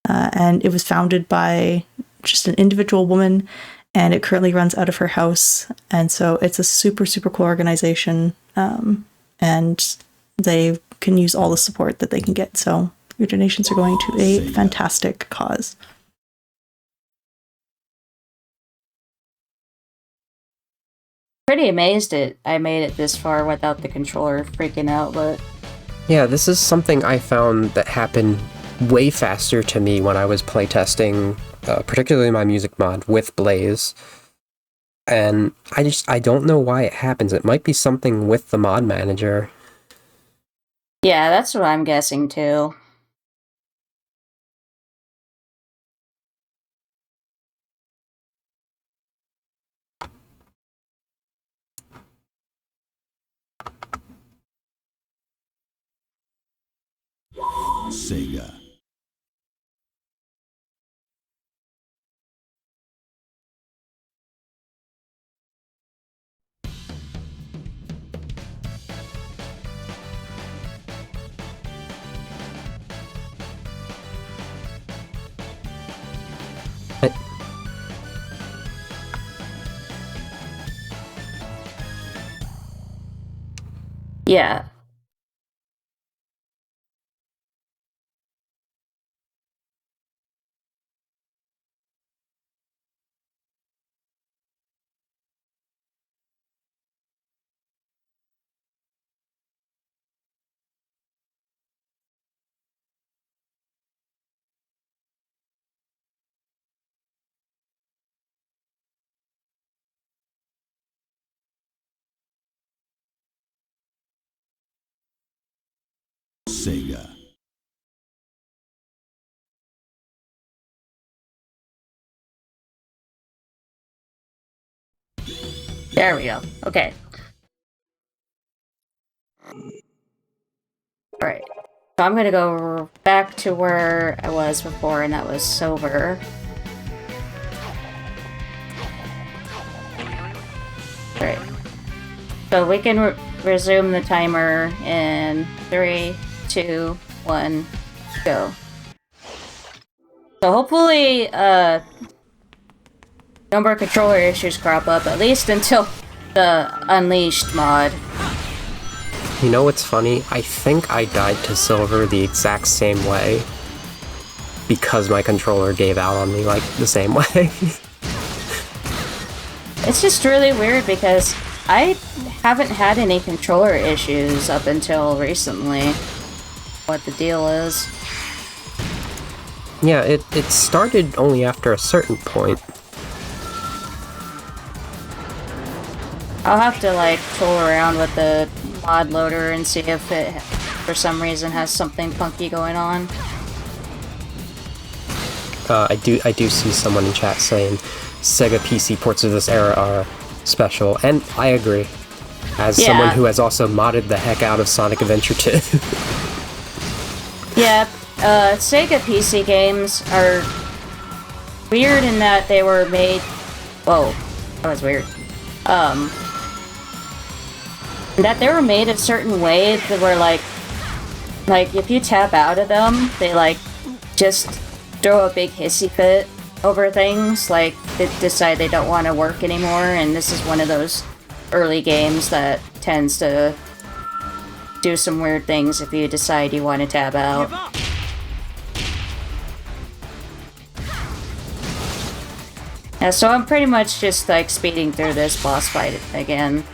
And it was founded by just an individual woman, and it currently runs out of her house. And so it's a super, super cool organization, and they can use all the support that they can get. So your donations are going to a fantastic cause. Pretty amazed I made it this far without the controller freaking out, but... Yeah, this is something I found that happened way faster to me when I was playtesting, particularly my music mod with Blaze. And I don't know why it happens. It might be something with the mod manager. Yeah, that's what I'm guessing too. Sega. Yeah. Sega. There we go. Okay. Alright. So I'm gonna go back to where I was before, and that was silver. Alright. So we can resume the timer in 3, 2, 1, go. So hopefully, no more controller issues crop up, at least until the Unleashed mod. You know what's funny? I think I died to silver the exact same way because my controller gave out on me, like, the same way. It's just really weird because I haven't had any controller issues up until recently. What the deal is. Yeah, it started only after a certain point. I'll have to like tool around with the mod loader and see if it, for some reason, has something funky going on. I do see someone in chat saying Sega PC ports of this era are special, and I agree. As someone who has also modded the heck out of Sonic Adventure 2. Yeah, Sega PC games are weird in that they were made... Whoa, that was weird. That they were made a certain way that were like if you tap out of them, they like just throw a big hissy fit over things, like they decide they don't want to work anymore, and this is one of those early games that tends to do some weird things if you decide you want to tab out. Yeah, so I'm pretty much just like speeding through this boss fight again,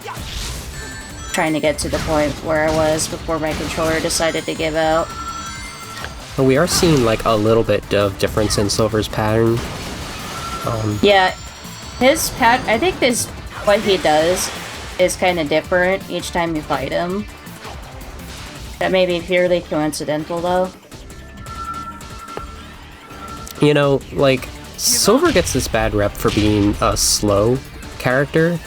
trying to get to the point where I was before my controller decided to give out. But we are seeing like a little bit of difference in Silver's pattern. Yeah, I think what he does is kind of different each time you fight him. That may be purely coincidental, though. You know, like, Silver gets this bad rep for being a slow character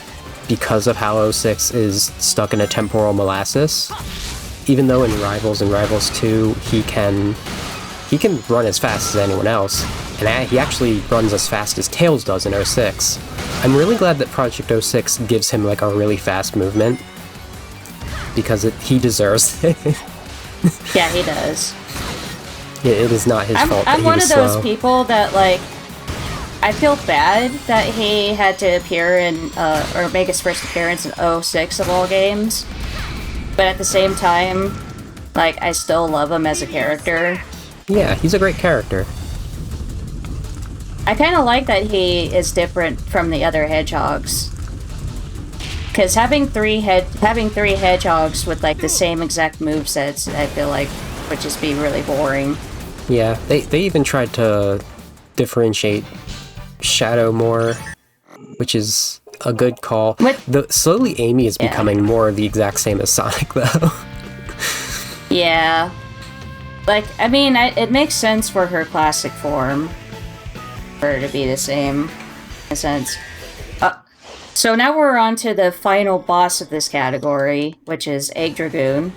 because of how 06 is stuck in a temporal molasses. Even though in Rivals and Rivals 2, he can run as fast as anyone else, and he actually runs as fast as Tails does in 06. I'm really glad that Project 06 gives him like a really fast movement, because he deserves it. Yeah, he does. It is not his fault that I'm he one was of those slow. people that, like, I feel bad that he had to appear in, or make his first appearance in 06 of all games. But at the same time, like, I still love him as a character. Yeah, he's a great character. I kind of like that he is different from the other hedgehogs. Because having three hedgehogs with, like, the same exact movesets, I feel like would just be really boring. Yeah, they even tried to differentiate Shadow more, which is a good call. Slowly Amy is becoming more the exact same as Sonic, though. Yeah. Like, I mean, it makes sense for her classic form for her to be the same, in a sense. So now we're on to the final boss of this category, which is Egg Dragoon.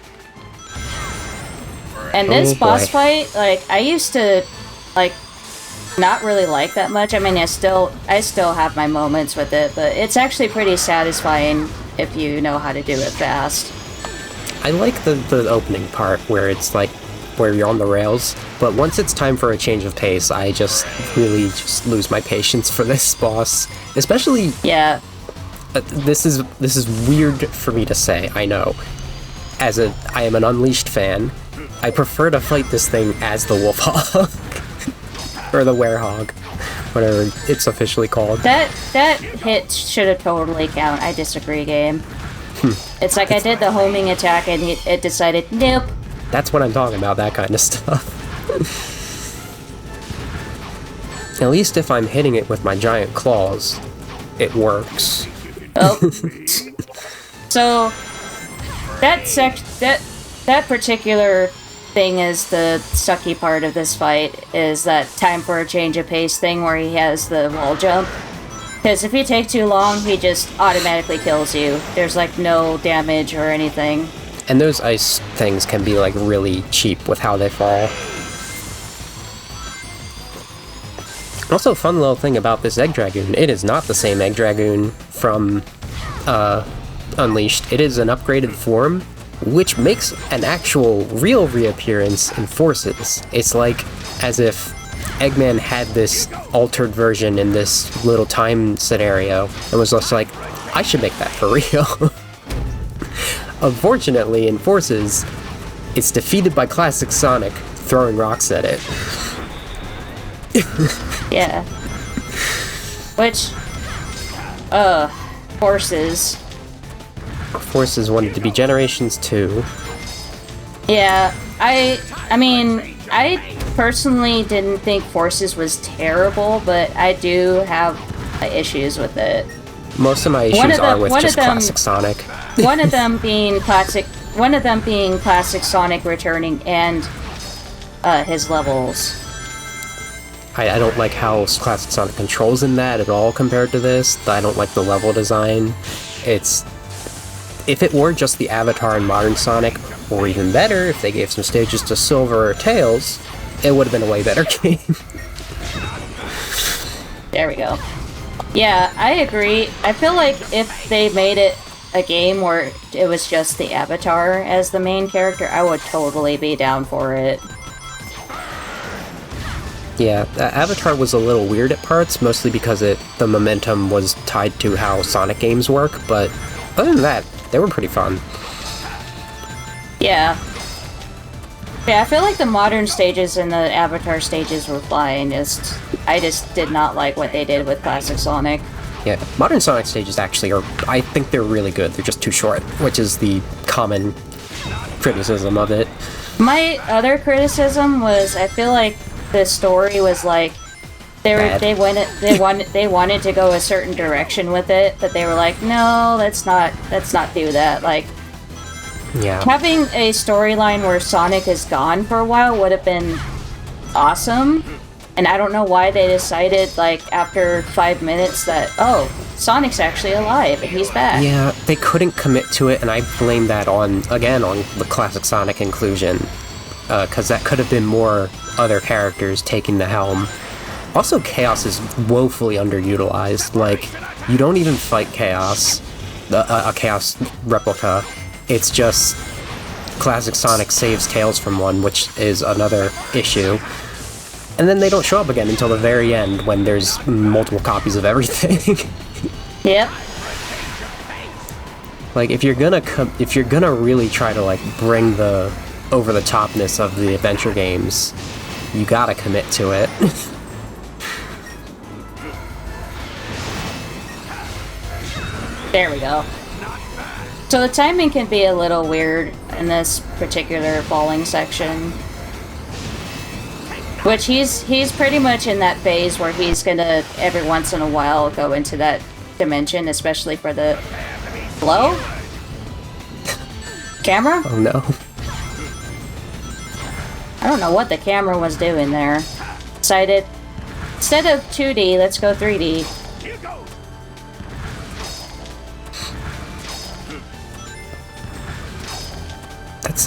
And this boss fight, like, I used to, like, not really like that much. I mean, I still have my moments with it, but it's actually pretty satisfying if you know how to do it fast. I like the opening part where it's like where you're on the rails, but once it's time for a change of pace, I just really just lose my patience for this boss. Especially, yeah. This is weird for me to say, I know. I am an Unleashed fan, I prefer to fight this thing as the Wolf Hog. Or the Werehog, whatever it's officially called. That hit should have totally count. I disagree, game. It's like I did the homing attack and it decided, nope. That's what I'm talking about, that kind of stuff. At least if I'm hitting it with my giant claws, it works. Oh. So, that particular thing is the sucky part of this fight, is that time for a change of pace thing where he has the wall jump. Because if you take too long, he just automatically kills you. There's like no damage or anything. And those ice things can be like really cheap with how they fall. Also, fun little thing about this Egg Dragoon, it is not the same Egg Dragoon from Unleashed. It is an upgraded form, which makes an actual real reappearance in Forces. It's like as if Eggman had this altered version in this little time scenario and was just like, I should make that for real. Unfortunately, in Forces, it's defeated by classic Sonic throwing rocks at it. Yeah. Which, Forces wanted to be Generations 2. Yeah, I mean, I personally didn't think Forces was terrible, but I do have issues with it. Most of my One issues of them- are with one of just them- classic Sonic. One of them being classic Sonic returning and his levels. I don't like how classic Sonic controls in that at all compared to this. I don't like the level design. If it were just the Avatar and modern Sonic, or even better, if they gave some stages to Silver or Tails, it would have been a way better game. There we go. Yeah, I agree. I feel like if they made it a game where it was just the Avatar as the main character, I would totally be down for it. Yeah, Avatar was a little weird at parts, mostly because the momentum was tied to how Sonic games work, but other than that, they were pretty fun. Yeah. Yeah, I feel like the modern stages and the Avatar stages were fine. I just did not like what they did with classic Sonic. Yeah, modern Sonic stages actually I think they're really good, they're just too short, which is the common criticism of it. My other criticism was I feel like the story was like they wanted to go a certain direction with it, but they were like, no, let's not do that. Like, Yeah. having a storyline where Sonic is gone for a while would have been awesome, and I don't know why they decided, like, after 5 minutes that, oh, Sonic's actually alive and he's back. Yeah, they couldn't commit to it, and I blame that on the classic Sonic inclusion, because that could have been more other characters taking the helm. Also, Chaos is woefully underutilized. Like, you don't even fight Chaos, a Chaos replica. It's just classic Sonic saves Tails from one, which is another issue. And then they don't show up again until the very end, when there's multiple copies of everything. Yep. Like, if you're gonna really try to, like, bring the over-the-topness of the adventure games, you gotta commit to it. There we go. So the timing can be a little weird in this particular falling section. Which he's pretty much in that phase where he's gonna, every once in a while, go into that dimension, especially for the... Hello? Camera? Oh no. I don't know what the camera was doing there. Decided, instead of 2D, let's go 3D.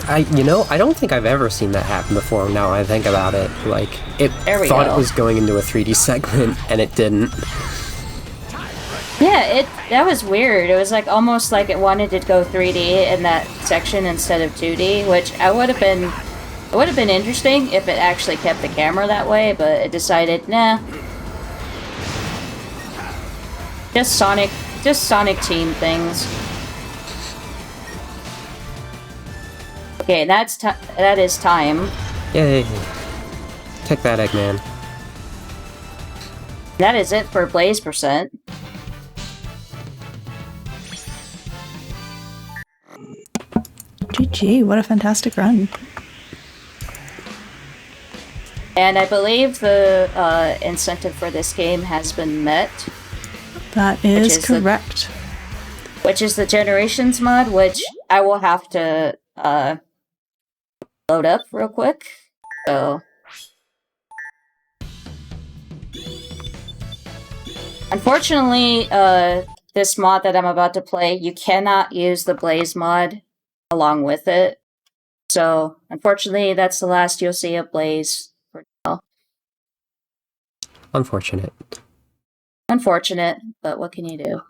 I don't think I've ever seen that happen before, now I think about it. Like, it thought it was going into a 3D segment, and it didn't. Yeah, that was weird. It was like almost like it wanted to go 3D in that section instead of 2D, which it would have been interesting if it actually kept the camera that way, but it decided, nah. Just Sonic team things. Okay, that is time. Yay. Take that, Eggman. That is it for Blaze percent. GG, what a fantastic run. And I believe the incentive for this game has been met. That is correct. Which is the Generations mod, which I will have to load up real quick. So, unfortunately, this mod that I'm about to play, you cannot use the Blaze mod along with it. So, unfortunately, that's the last you'll see of Blaze for now. Unfortunate. Unfortunate, but what can you do?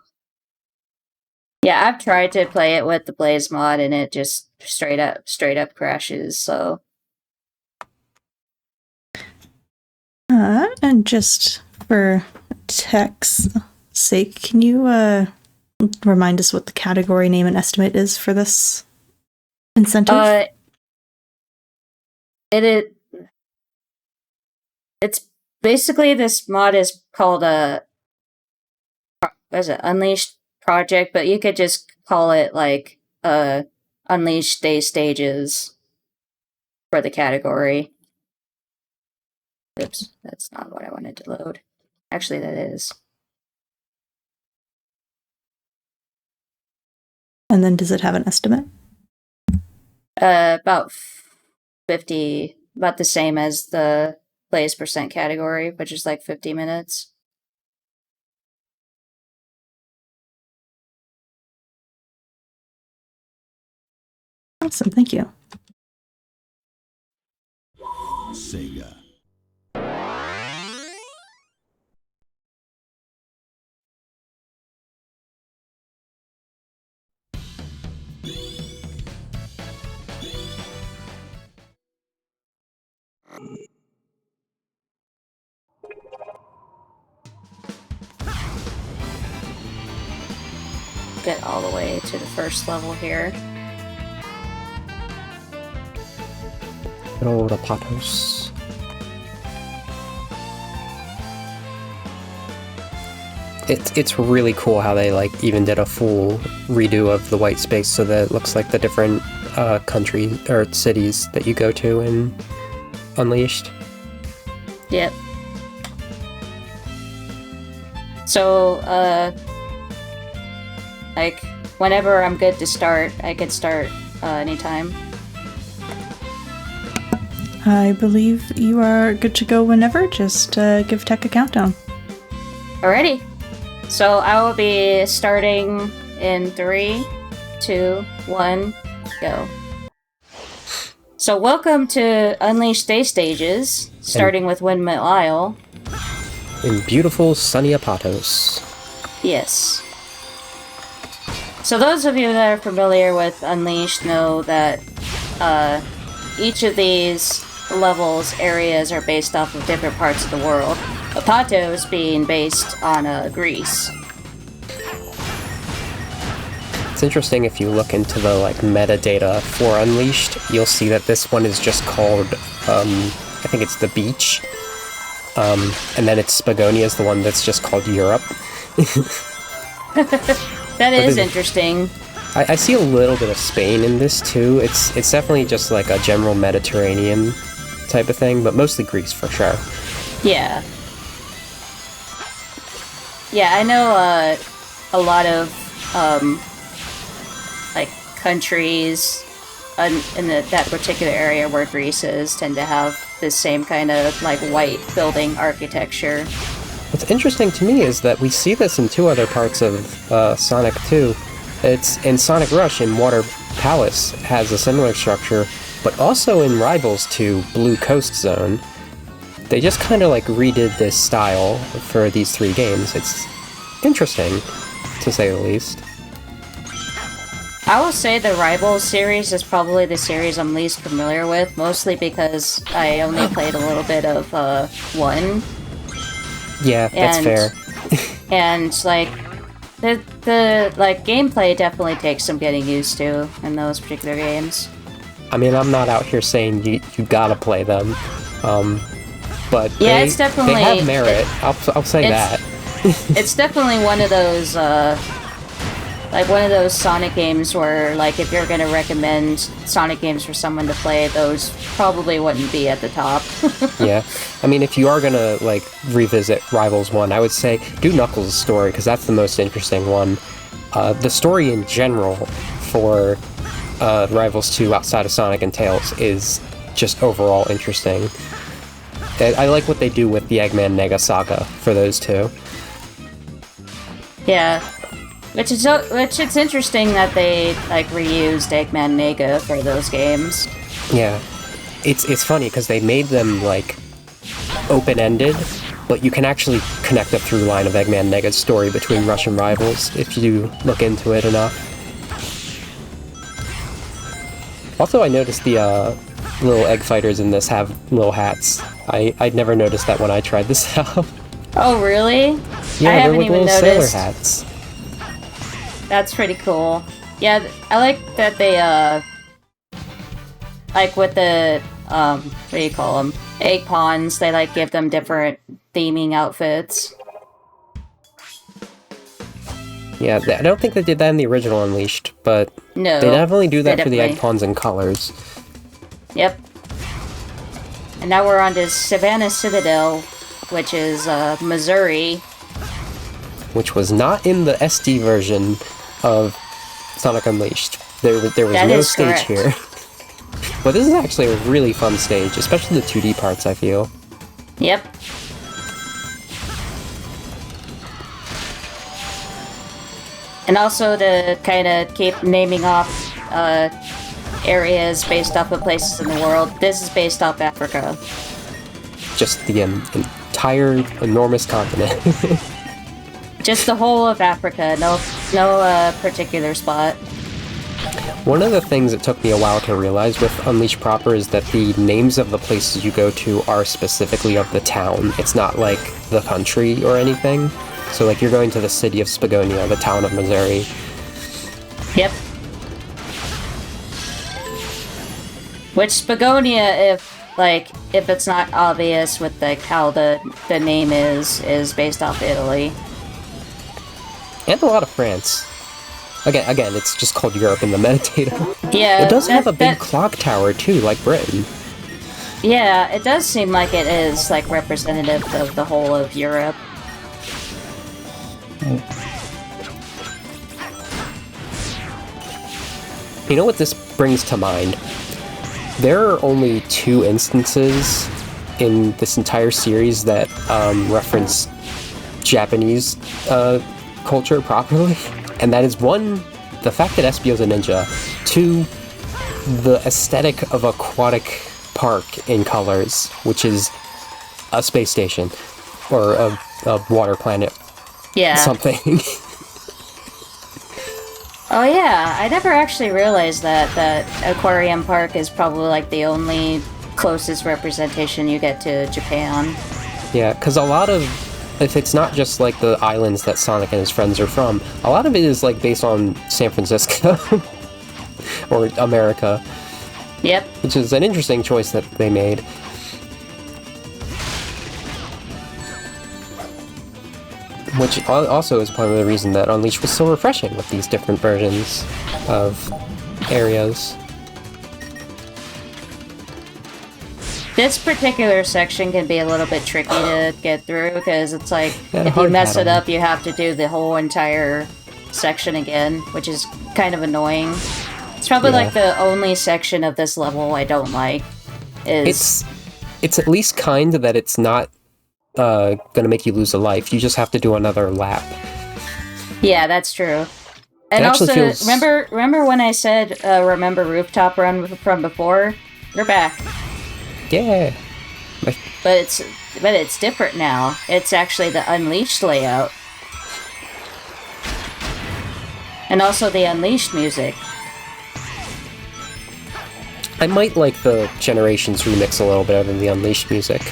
Yeah, I've tried to play it with the Blaze mod, and it just straight up crashes. So, and just for tech's sake, can you remind us what the category name and estimate is for this incentive? It's basically, this mod is called Unleashed Project, but you could just call it like Unleashed Day Stages for the category. Oops, that's not what I wanted to load. Actually, that is. And then does it have an estimate? About 50, about the same as the plays percent category, which is like 50 minutes. Awesome, thank you. Sega. Get all the way to the first level here. Good old Apatos. It's really cool how they like even did a full redo of the white space so that it looks like the different countries or cities that you go to in Unleashed. Yep. So, like, whenever I'm good to start, I could start anytime. I believe you are good to go whenever. Just give Tech a countdown. Alrighty. So I will be starting in 3, 2, 1, go. So welcome to Unleashed Day Stages, starting with Windmill Isle. In beautiful sunny Apatos. Yes. So those of you that are familiar with Unleashed know that each of these levels, areas, are based off of different parts of the world. Apatos being based on Greece. It's interesting if you look into the like metadata for Unleashed, you'll see that this one is just called, I think it's the beach, and then it's Spagonia is the one that's just called Europe. That is interesting. I see a little bit of Spain in this too. It's definitely just like a general Mediterranean type of thing, but mostly Greece for sure. Yeah. Yeah, I know a lot of like countries in that particular area where Greece is tend to have this same kind of like white building architecture. What's interesting to me is that we see this in two other parts of Sonic 2. It's in Sonic Rush in Water Palace has a similar structure, but also in Rivals 2 Blue Coast Zone. They just kind of like redid this style for these three games. It's interesting, to say the least. I will say the Rivals series is probably the series I'm least familiar with, mostly because I only played a little bit of 1. Yeah, that's fair. And like the like gameplay definitely takes some getting used to in those particular games. I mean, I'm not out here saying you gotta play them, but yeah, they, it's definitely, they have merit. I'll say that. It's definitely one of those Sonic games where, like, if you're gonna recommend Sonic games for someone to play, those probably wouldn't be at the top. Yeah, I mean, if you are gonna like revisit Rivals 1, I would say do Knuckles' story because that's the most interesting one. The story in general for Rivals 2 outside of Sonic and Tails is just overall interesting. I like what they do with the Eggman Nega saga for those two. Yeah, which it's interesting that they like reused Eggman Nega for those games. Yeah, it's funny because they made them like open-ended, but you can actually connect a through line of Eggman Nega's story between Rush and Rivals if you look into it enough. Also, I noticed the little egg fighters in this have little hats. I'd never noticed that when I tried this out. Oh, really? Yeah, I haven't they're like even little noticed. sailor hats. That's pretty cool. Yeah, I like that they, like with the, what do you call them? Egg pawns, they, like, give them different theming outfits. Yeah, I don't think they did that in the original Unleashed, but No, they definitely do that they for the egg definitely- pawns and colors. Yep. And now we're on to Savannah Citadel, which is, Missouri. Which was not in the SD version of Sonic Unleashed. There was That no is stage correct. here. But this is actually a really fun stage, especially the 2D parts, I feel. Yep. And also to kind of keep naming off areas based off of places in the world, this is based off Africa. Just the entire enormous continent. Just the whole of Africa, no particular spot. One of the things that took me a while to realize with Unleashed proper is that the names of the places you go to are specifically of the town. It's not like the country or anything. So like you're going to the city of Spagonia, the town of Missouri. Yep. Which Spagonia, if it's not obvious with like how the name is based off Italy. And a lot of France. Again, it's just called Europe in the metadata. Yeah, It does have a big clock tower too, like Britain. Yeah, it does seem like it is like representative of the whole of Europe. You know what this brings to mind? There are only 2 instances in this entire series that reference Japanese culture properly. And that is 1, the fact that Espio's a ninja. 2, the aesthetic of Aquatic Park in colors, which is a space station. Or a water planet. Yeah. Something. Oh yeah, I never actually realized that Aquarium Park is probably like the only closest representation you get to Japan. Yeah, because a lot of, if it's not just like the islands that Sonic and his friends are from, a lot of it is like based on San Francisco or America. Yep. Which is an interesting choice that they made. Which also is part of the reason that Unleashed was so refreshing with these different versions of areas. This particular section can be a little bit tricky to get through because it's like Yeah, if you hard mess it paddle. up, you have to do the whole entire section again, which is kind of annoying. It's probably Yeah. like the only section of this level I don't like. It's at least kind that it's not gonna make you lose a life. You just have to do another lap. Yeah, that's true. And It actually also, feels- remember when I said remember Rooftop Run from before? We're back. Yeah. But it's different now. It's actually the Unleashed layout. And also the Unleashed music. I might like the Generations remix a little better than the Unleashed music.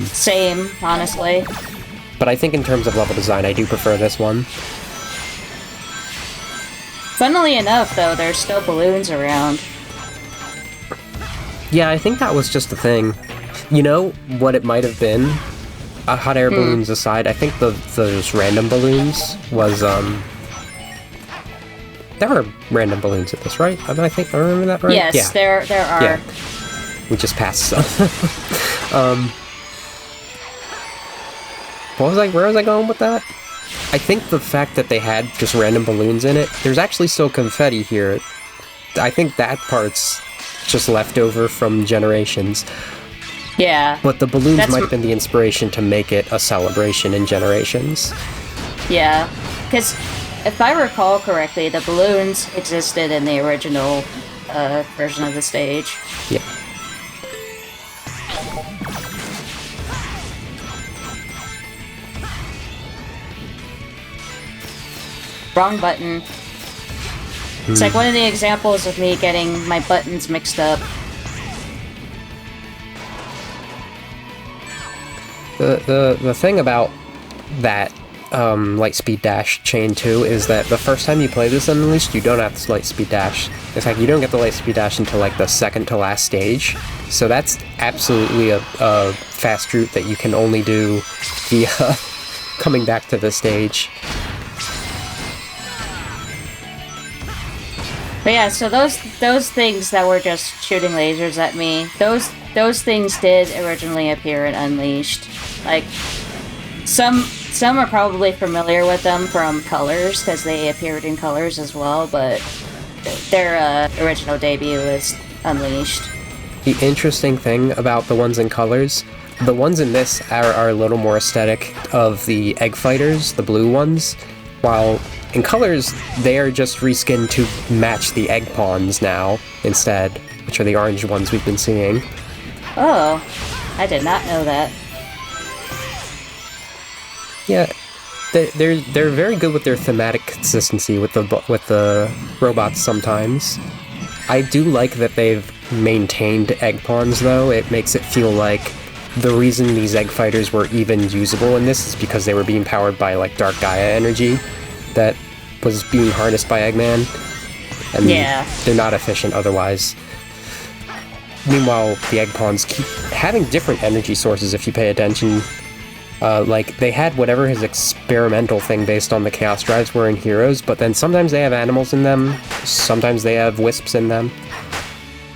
Same, honestly. But I think in terms of level design, I do prefer this one. Funnily enough, though, there's still balloons around. Yeah, I think that was just a thing. You know what it might have been? Hot air balloons aside, I think those random balloons was, there were random balloons at this, right? I remember that right? Yes, Yeah. there are. Yeah. We just passed some. Where was I going with that? I think the fact that they had just random balloons in it, there's actually still confetti here. I think that part's just left over from Generations. Yeah. But the balloons That's might have been the inspiration to make it a celebration in Generations. Yeah. Because if I recall correctly, the balloons existed in the original version of the stage. Yeah. Wrong button. It's like one of the examples of me getting my buttons mixed up. The thing about that Lightspeed Dash Chain 2 is that the first time you play this Unleashed, you don't have this Lightspeed Dash. In fact, you don't get the Lightspeed Dash until like the second to last stage. So that's absolutely a fast route that you can only do via coming back to the stage. But yeah, so those things that were just shooting lasers at me, those things did originally appear in Unleashed. Like some some are probably familiar with them from Colors, because they appeared in Colors as well, but their original debut is Unleashed. The interesting thing about the ones in Colors, the ones in this are a little more aesthetic of the egg fighters, the blue ones, while in Colors, they are just reskinned to match the egg pawns now, instead, which are the orange ones we've been seeing. Oh, I did not know that. Yeah, they're very good with their thematic consistency with the robots sometimes. I do like that they've maintained egg pawns, though. It makes it feel like the reason these egg fighters were even usable in this is because they were being powered by, like, Dark Gaia energy that was being harnessed by Eggman. And they're not efficient otherwise. Meanwhile, the egg pawns keep having different energy sources if you pay attention. Like, they had whatever his experimental thing based on the Chaos Drives were in Heroes, but then sometimes they have animals in them, sometimes they have wisps in them.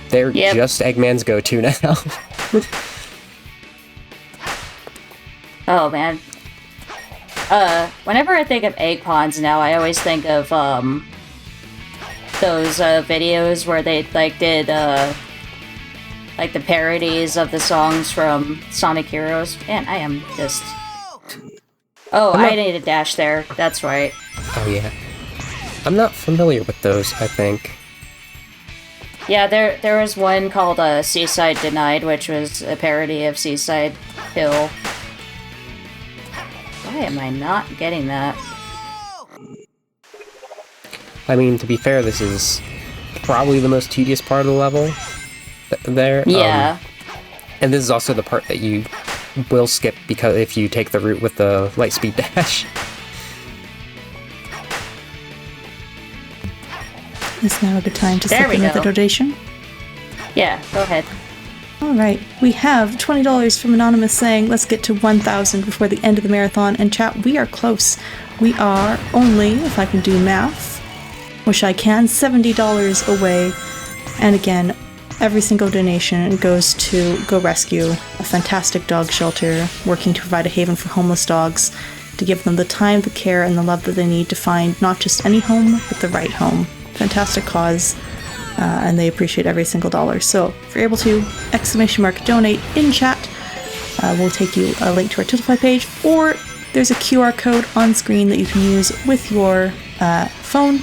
They're just Eggman's go-to now. Oh, man. Whenever I think of egg pawns now, I always think of, those, videos where they, like, did, like, the parodies of the songs from Sonic Heroes. Man, I am just... Oh, I need a dash there. That's right. Oh, yeah. I'm not familiar with those, I think. Yeah, there was one called Seaside Denied, which was a parody of Seaside Hill. Why am I not getting that? I mean, to be fair, this is probably the most tedious part of the level. There. Yeah. And this is also the part that you will skip because if you take the route with the Lightspeed Dash. Is now a good time to There slip we in with go. a donation? Yeah, go ahead. Alright, we have $20 from Anonymous saying, let's get to 1,000 before the end of the marathon. And chat, we are close. We are only, if I can do math, wish I can, $70 away. And again, every single donation goes to Go Rescue, a fantastic dog shelter working to provide a haven for homeless dogs, to give them the time, the care, and the love that they need to find not just any home, but the right home. Fantastic cause, and they appreciate every single dollar. So if you're able to, !donate in chat. We'll take you a link to our Tiltify page, or there's a QR code on screen that you can use with your phone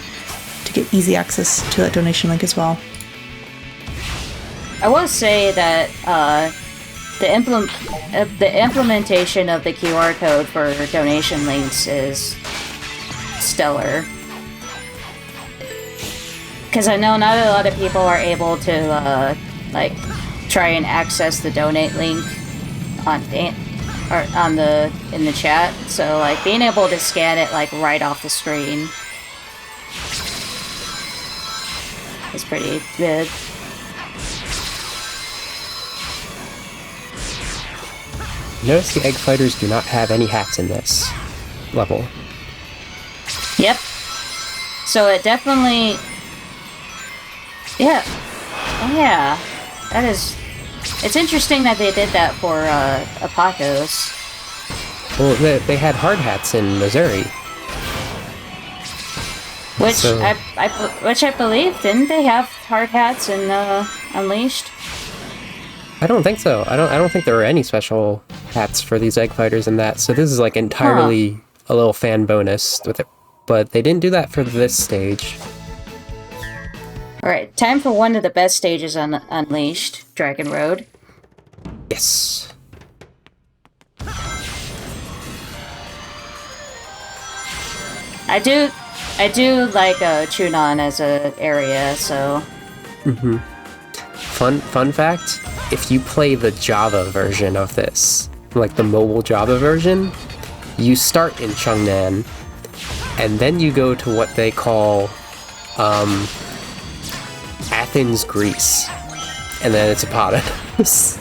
to get easy access to that donation link as well. I will say that the implementation of the QR code for donation links is stellar. Because I know not a lot of people are able to like try and access the donate link in the chat. So like being able to scan it like right off the screen is pretty good. Notice the egg fighters do not have any hats in this level. Yep. So it definitely... Yeah. Oh, yeah. That is... It's interesting that they did that for Apacos. Well, they had hard hats in Missouri. Which I believe, didn't they have hard hats in Unleashed? I don't think so. I don't think there were any special hats for these egg fighters in that. So this is like entirely a little fan bonus with it. But they didn't do that for this stage. Alright, time for one of the best stages on Unleashed, Dragon Road. Yes. I do like Chunon as an area, so... Mm-hmm. Fun fact, if you play the Java version of this, like the mobile Java version, you start in Changnan, and then you go to what they call Athens, Greece, and then it's Epatos.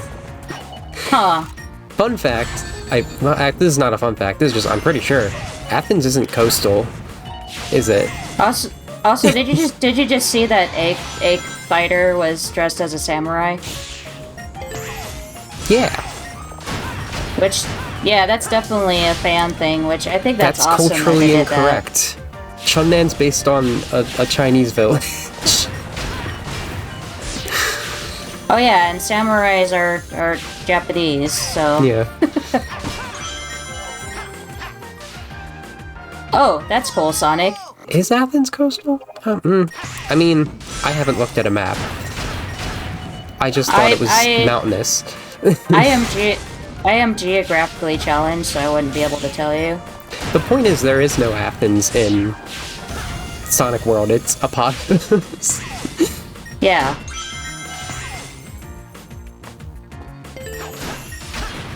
Huh. Fun fact, this is not a fun fact, this is just, I'm pretty sure, Athens isn't coastal, is it? Also, did you just see that egg fighter was dressed as a samurai? Yeah. Which Yeah, that's definitely a fan thing, which I think that's awesome. That's culturally that incorrect. Chunnan's based on a Chinese village. Oh yeah, and samurais are Japanese, so... Yeah. Oh, that's cool, Sonic. Is Athens coastal? I mean, I haven't looked at a map. I just thought it was mountainous. I am geographically challenged, so I wouldn't be able to tell you. The point is, there is no Athens in Sonic World. It's Apocalypse. Yeah.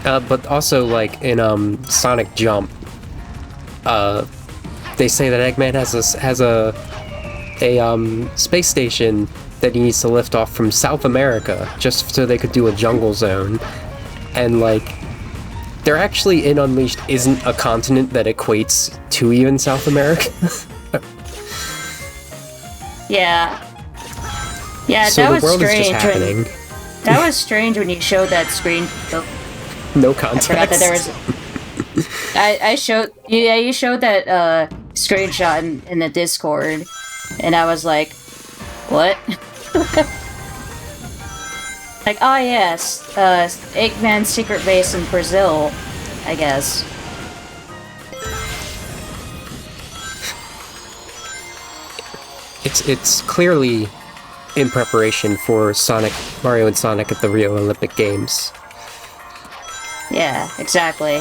But also, like, in Sonic Jump, they say that Eggman has a space station that he needs to lift off from South America just so they could do a jungle zone. And, like, there actually in Unleashed isn't a continent that equates to even South America. Yeah. Yeah, so that the was world strange. is just happening. That was strange when you showed that screen. No context. I forgot that there was. I showed. Yeah, you showed that screenshot in the Discord, and I was like, "What?" Like, oh yes, Eggman's secret base in Brazil, I guess. It's clearly in preparation for Mario and Sonic at the Rio Olympic Games. Yeah, exactly.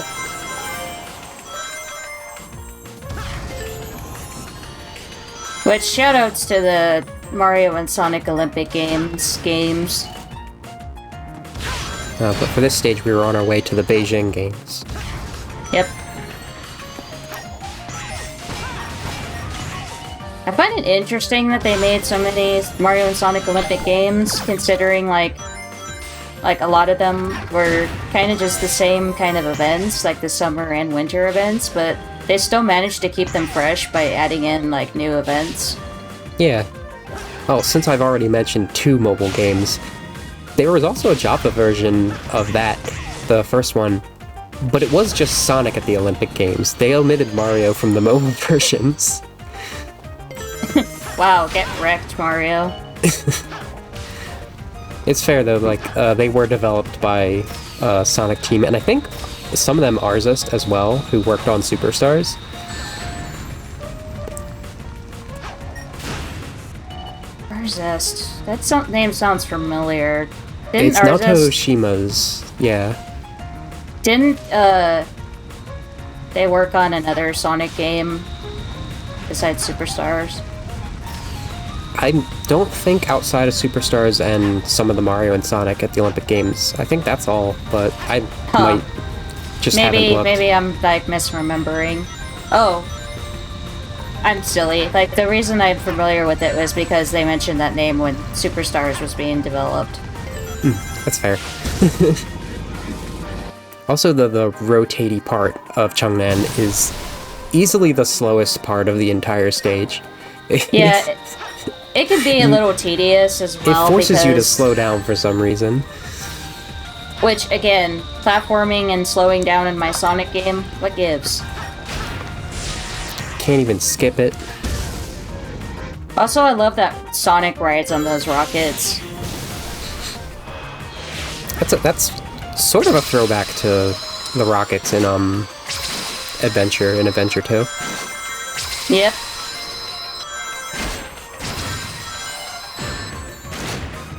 Which shoutouts to the Mario and Sonic Olympic games. But for this stage, we were on our way to the Beijing Games. Yep. I find it interesting that they made so many Mario and Sonic Olympic games, considering like a lot of them were kind of just the same kind of events, like the summer and winter events, but they still managed to keep them fresh by adding in like new events. Yeah. Well, since I've already mentioned 2 mobile games, there was also a Java version of that, the first one, but it was just Sonic at the Olympic Games. They omitted Mario from the mobile versions. Wow, get wrecked, Mario. It's fair though, like, they were developed by Sonic Team, and I think some of them Arzest as well, who worked on Superstars. Arzest. That name sounds familiar. It's Naoto Shima's, yeah. Didn't, they work on another Sonic game besides Superstars? I don't think outside of Superstars and some of the Mario and Sonic at the Olympic Games. I think that's all, but I might just haven't looked. Maybe I'm, like, misremembering. Oh. I'm silly. Like, the reason I'm familiar with it was because they mentioned that name when Superstars was being developed. That's fair. Also, the rotaty part of Changnan is easily the slowest part of the entire stage. Yeah, it can be a little tedious as well. It forces you to slow down for some reason. Which, again, platforming and slowing down in my Sonic game, what gives? Can't even skip it. Also, I love that Sonic rides on those rockets. That's sort of a throwback to the rockets in Adventure 2. Yep.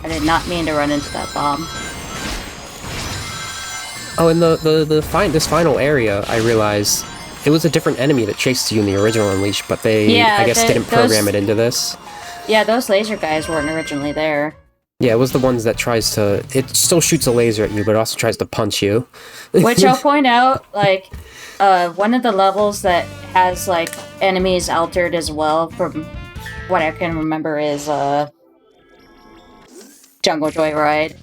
I did not mean to run into that bomb. Oh, and this final area, I realized it was a different enemy that chased you in the original Unleash, but they, I guess, didn't program it into this. Yeah, those laser guys weren't originally there. Yeah, it was the ones that tries to... It still shoots a laser at you, but it also tries to punch you. Which I'll point out, like, one of the levels that has, like, enemies altered as well, from what I can remember, is, Jungle Joyride.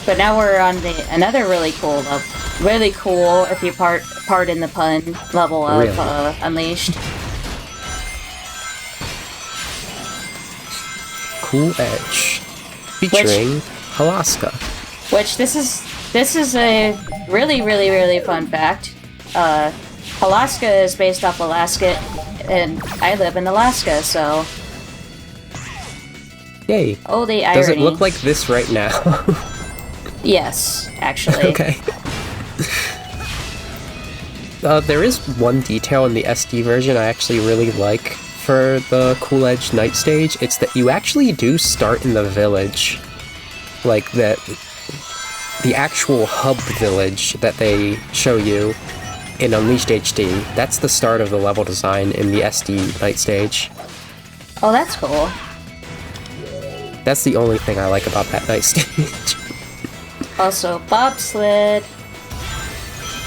But now we're on another really cool level. Really cool, if you pardon the pun, level of really? Unleashed. Cool Edge. Featuring Alaska. Which this is a really, really, really fun fact. Alaska is based off Alaska, and I live in Alaska, so... Yay. Oh, the irony. Does it look like this right now? Yes, actually. Okay. There is one detail in the SD version I actually really like for the Cool Edge Night stage. It's that you actually do start in the village. Like, the actual hub village that they show you in Unleashed HD. That's the start of the level design in the SD Night stage. Oh, that's cool. That's the only thing I like about that Night stage. Also, bobsled.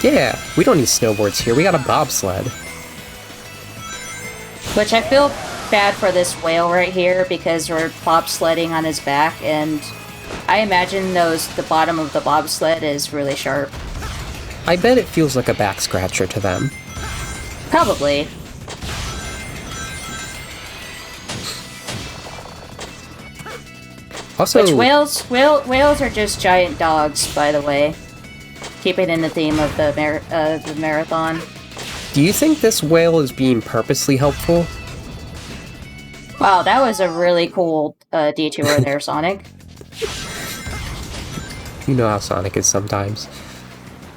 Yeah, we don't need snowboards here, we got a bobsled. Which I feel bad for this whale right here because we're bobsledding on his back, and I imagine the bottom of the bobsled is really sharp. I bet it feels like a back scratcher to them. Probably. Also, Which whales are just giant dogs, by the way. Keeping in the theme of the marathon. do you think this whale is being purposely helpful? Wow, that was a really cool detour there, Sonic. You know how Sonic is sometimes.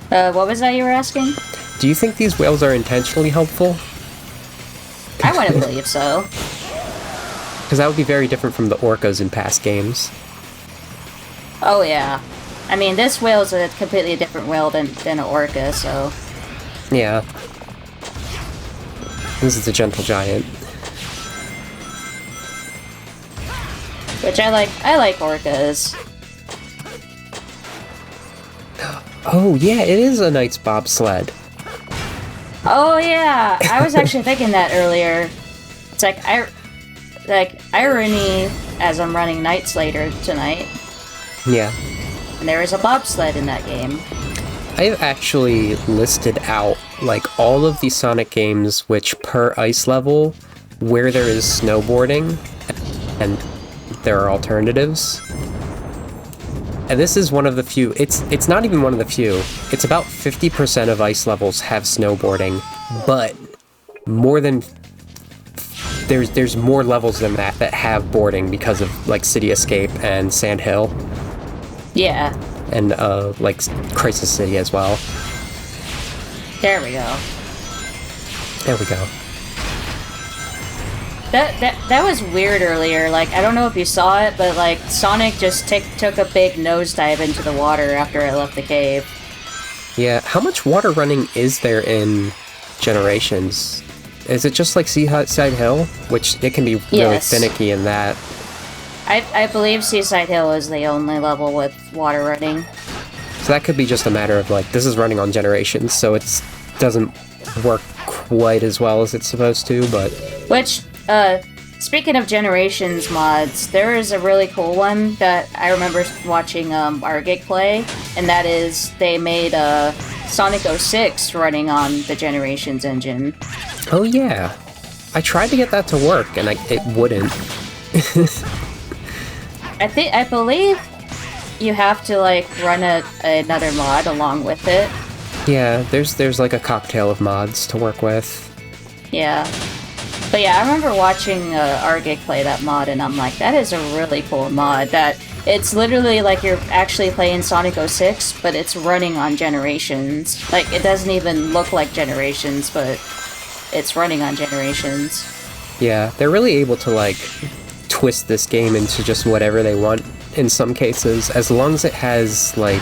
What was that you were asking? Do you think these whales are intentionally helpful? I wouldn't believe so. Because that would be very different from the orcas in past games. Oh yeah. I mean, this whale is a completely different whale than an orca, so... Yeah. This is a gentle giant. Which I like orcas. Oh yeah, it is a knight's bobsled. Oh yeah, I was actually thinking that earlier. It's like irony as I'm running Knights later tonight. Yeah. And there is a bobsled in that game. I've actually listed out, like, all of the Sonic games which, per ice level, where there is snowboarding, and there are alternatives. And this is one of the few, it's not even one of the few, it's about 50% of ice levels have snowboarding, but more than, there's more levels than that have boarding because of, like, City Escape and Sand Hill. Yeah. And, like, Crisis City as well. There we go. There we go. That was weird earlier. Like, I don't know if you saw it, but, like, Sonic just took a big nosedive into the water after I left the cave. Yeah, how much water running is there in Generations? Is it just like Seaside Hill? Which, it can be really Yes. finicky in that. I believe Seaside Hill is the only level with water running. So that could be just a matter of, like, this is running on Generations, so it doesn't work quite as well as it's supposed to, but... Which, speaking of Generations mods, there is a really cool one that I remember watching Argig play, and that is they made Sonic 06 running on the Generations engine. Oh yeah. I tried to get that to work, and it wouldn't. I believe you have to, like, run another mod along with it. Yeah, there's like a cocktail of mods to work with. Yeah. But yeah, I remember watching Argig play that mod, and I'm like, that is a really cool mod. That it's literally like you're actually playing Sonic 06, but it's running on Generations. Like, it doesn't even look like Generations, but it's running on Generations. Yeah, they're really able to, like, twist this game into just whatever they want in some cases, as long as it has, like,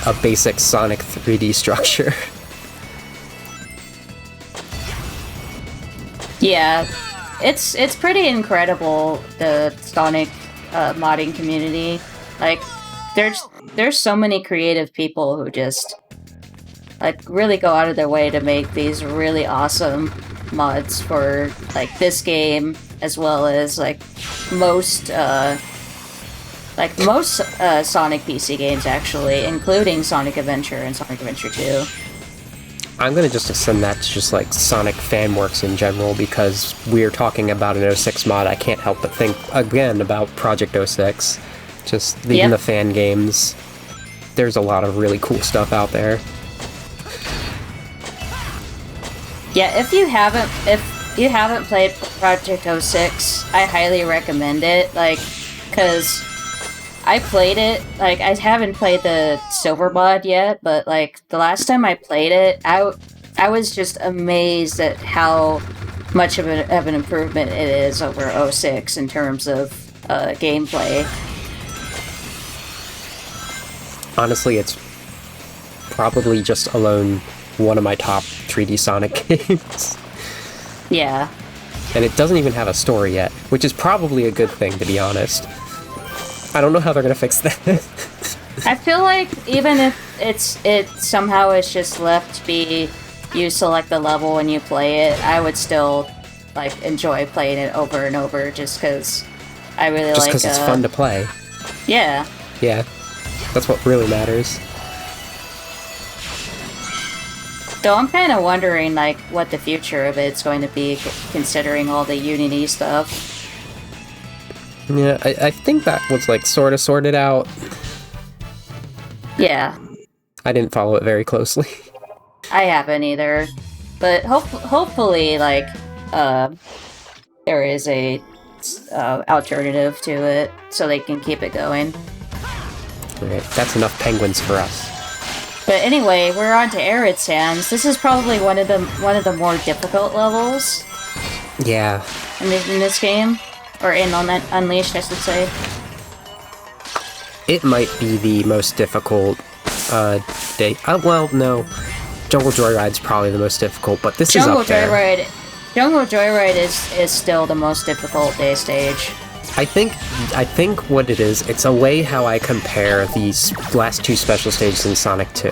a basic Sonic 3D structure. Yeah, it's pretty incredible, the Sonic modding community. Like, there's so many creative people who just, like, really go out of their way to make these really awesome mods for, like, this game, as well as, like, most Sonic PC games, actually, including Sonic Adventure and Sonic Adventure 2. I'm gonna just extend that to just, like, Sonic fanworks in general, because we're talking about an 06 mod. I can't help but think, again, about Project 06. Just even the fan games. There's a lot of really cool stuff out there. Yeah, if you haven't played Project 06, I highly recommend it, like, because I played it, like, I haven't played the Silver mod yet, but, like, the last time I played it, I was just amazed at how much of an improvement it is over 06 in terms of gameplay. Honestly, it's probably just alone one of my top 3D Sonic games. Yeah. And it doesn't even have a story yet, which is probably a good thing, to be honest. I don't know how they're gonna fix that. I feel like even if it somehow is just left to be, you select the level and you play it, I would still like enjoy playing it over and over just because I really just like. Just because it's fun to play. Yeah. Yeah, that's what really matters. So I'm kind of wondering, like, what the future of it's going to be, considering all the Unity stuff. Yeah, I think that was, like, sort of sorted out. Yeah. I didn't follow it very closely. I haven't either. But hopefully, like, there is a alternative to it, so they can keep it going. Alright, that's enough penguins for us. But anyway, we're on to Arid Sands. This is probably one of the more difficult levels. Yeah. In this game, or in Unleashed, I should say. It might be the most difficult day. Well, no. Jungle Joyride's probably the most difficult, but this is up there. Jungle Joyride is still the most difficult day stage. I think what it is, it's a way how I compare these last two special stages in Sonic 2.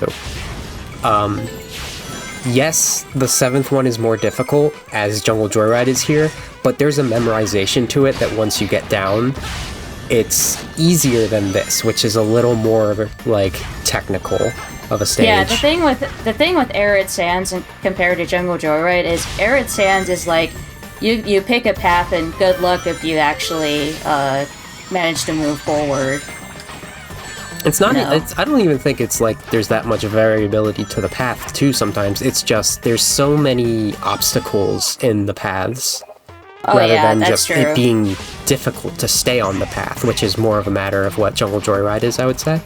Yes, the 7th one is more difficult, as Jungle Joyride is here, but there's a memorization to it that once you get down, it's easier than this, which is a little more, like, technical of a stage. Yeah, the thing with Arid Sands compared to Jungle Joyride is Arid Sands is like, You pick a path and good luck if you actually manage to move forward. It's not. No. I don't even think it's like there's that much variability to the path too. Sometimes it's just there's so many obstacles in the paths, rather than just true. It being difficult to stay on the path, which is more of a matter of what Jungle Joyride is, I would say.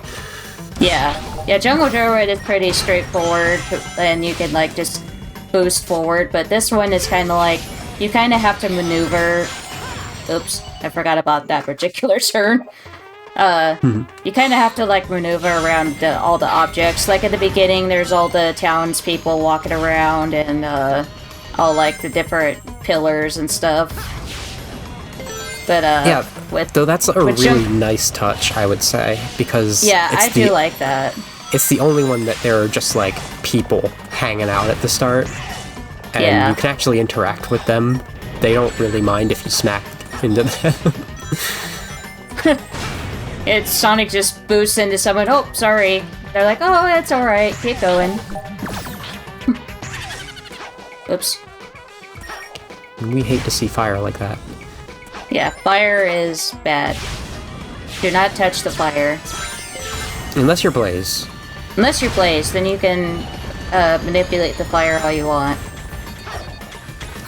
Yeah. Jungle Joyride is pretty straightforward, and you can like just boost forward. But this one is kind of like. You kind of have to maneuver... Oops, I forgot about that particular turn. You kind of have to, like, maneuver around all the objects. Like, at the beginning, there's all the townspeople walking around and all, like, the different pillars and stuff. But, yeah, though that's a really nice touch, I would say, because... Yeah, I do like that. It's the only one that there are just, like, people hanging out at the start. And you can actually interact with them. They don't really mind if you smack into them. It's Sonic just boosts into someone. Oh, sorry. They're like, oh, it's alright. Keep going. Oops. We hate to see fire like that. Yeah, fire is bad. Do not touch the fire. Unless you're Blaze. Unless you're Blaze, then you can manipulate the fire how you want.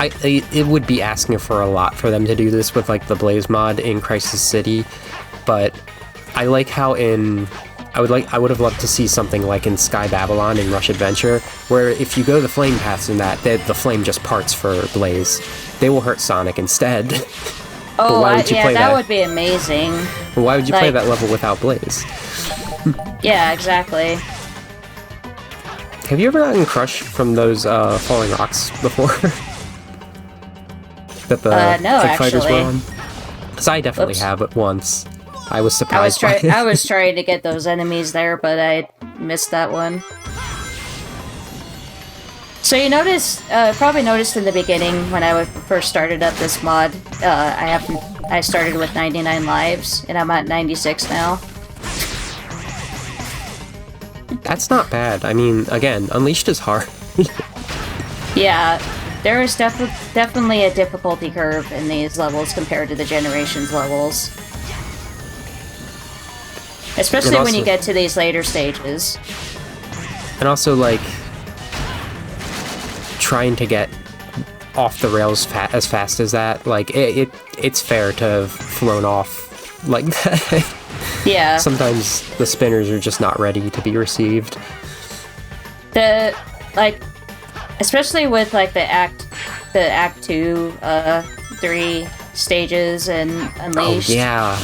It would be asking for a lot for them to do this with, like, the Blaze mod in Crisis City, but I like how I would have loved to see something like in Sky Babylon in Rush Adventure, where if you go the flame paths in that, the flame just parts for Blaze. They will hurt Sonic instead. Oh, that would be amazing. Well, why would you play that level without Blaze? Yeah, exactly. Have you ever gotten crushed from those falling rocks before? That the no, fighters were actually. on? Because I definitely have it once. I was surprised by it. I was trying to get those enemies there, but I missed that one. So you probably noticed in the beginning when I first started up this mod, I started with 99 lives, and I'm at 96 now. That's not bad. I mean, again, Unleashed is hard. Yeah. There is definitely a difficulty curve in these levels compared to the Generations levels. Especially when you also- get to these later stages. And also, like, trying to get off the rails as fast as that, like, it's fair to have flown off like that. Yeah. Sometimes the spinners are just not ready to be received. Especially with, like, the Act 2, 3 stages and Unleashed. Oh, yeah.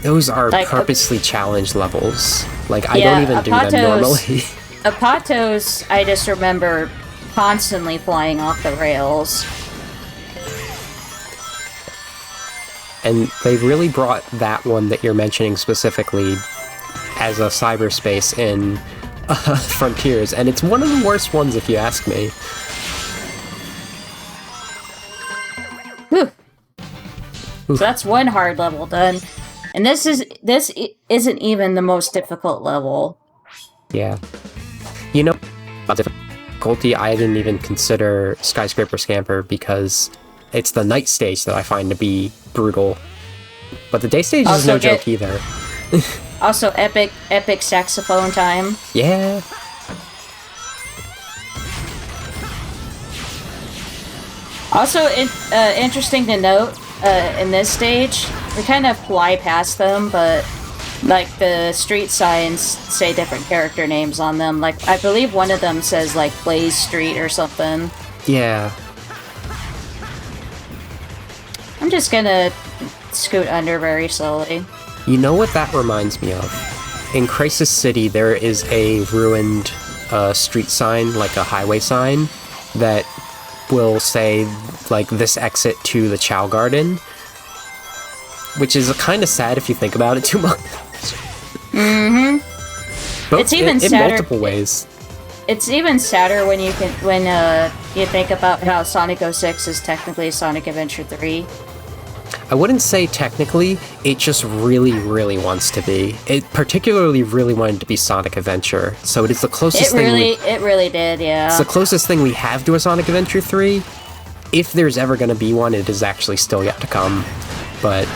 Those are Like, purposely challenged levels. Like, I don't even do them normally. Apatos, I just remember constantly flying off the rails. And they really brought that one that you're mentioning specifically as a cyberspace in Frontiers, and it's one of the worst ones if you ask me. Whew. So that's one hard level done. And this isn't even the most difficult level. Yeah. You know, about difficulty, I didn't even consider Skyscraper Scamper because it's the night stage that I find to be brutal. But the day stage is no joke either. Also, epic saxophone time. Yeah. Also, interesting to note, in this stage, we kind of fly past them, but, like, the street signs say different character names on them. Like, I believe one of them says, like, Blaze Street or something. Yeah. I'm just gonna scoot under very slowly. You know what that reminds me of? In Crisis City, there is a ruined street sign, like a highway sign, that will say, like, this exit to the Chow Garden, which is kind of sad if you think about it too much. Mm-hmm. It's even in sadder multiple ways. It's even sadder when you think about how Sonic 06 is technically Sonic Adventure 3. I wouldn't say technically, it just really, really wants to be. It particularly really wanted to be Sonic Adventure, so it is the closest It really did, yeah. It's the closest thing we have to a Sonic Adventure 3. If there's ever going to be one, it is actually still yet to come. But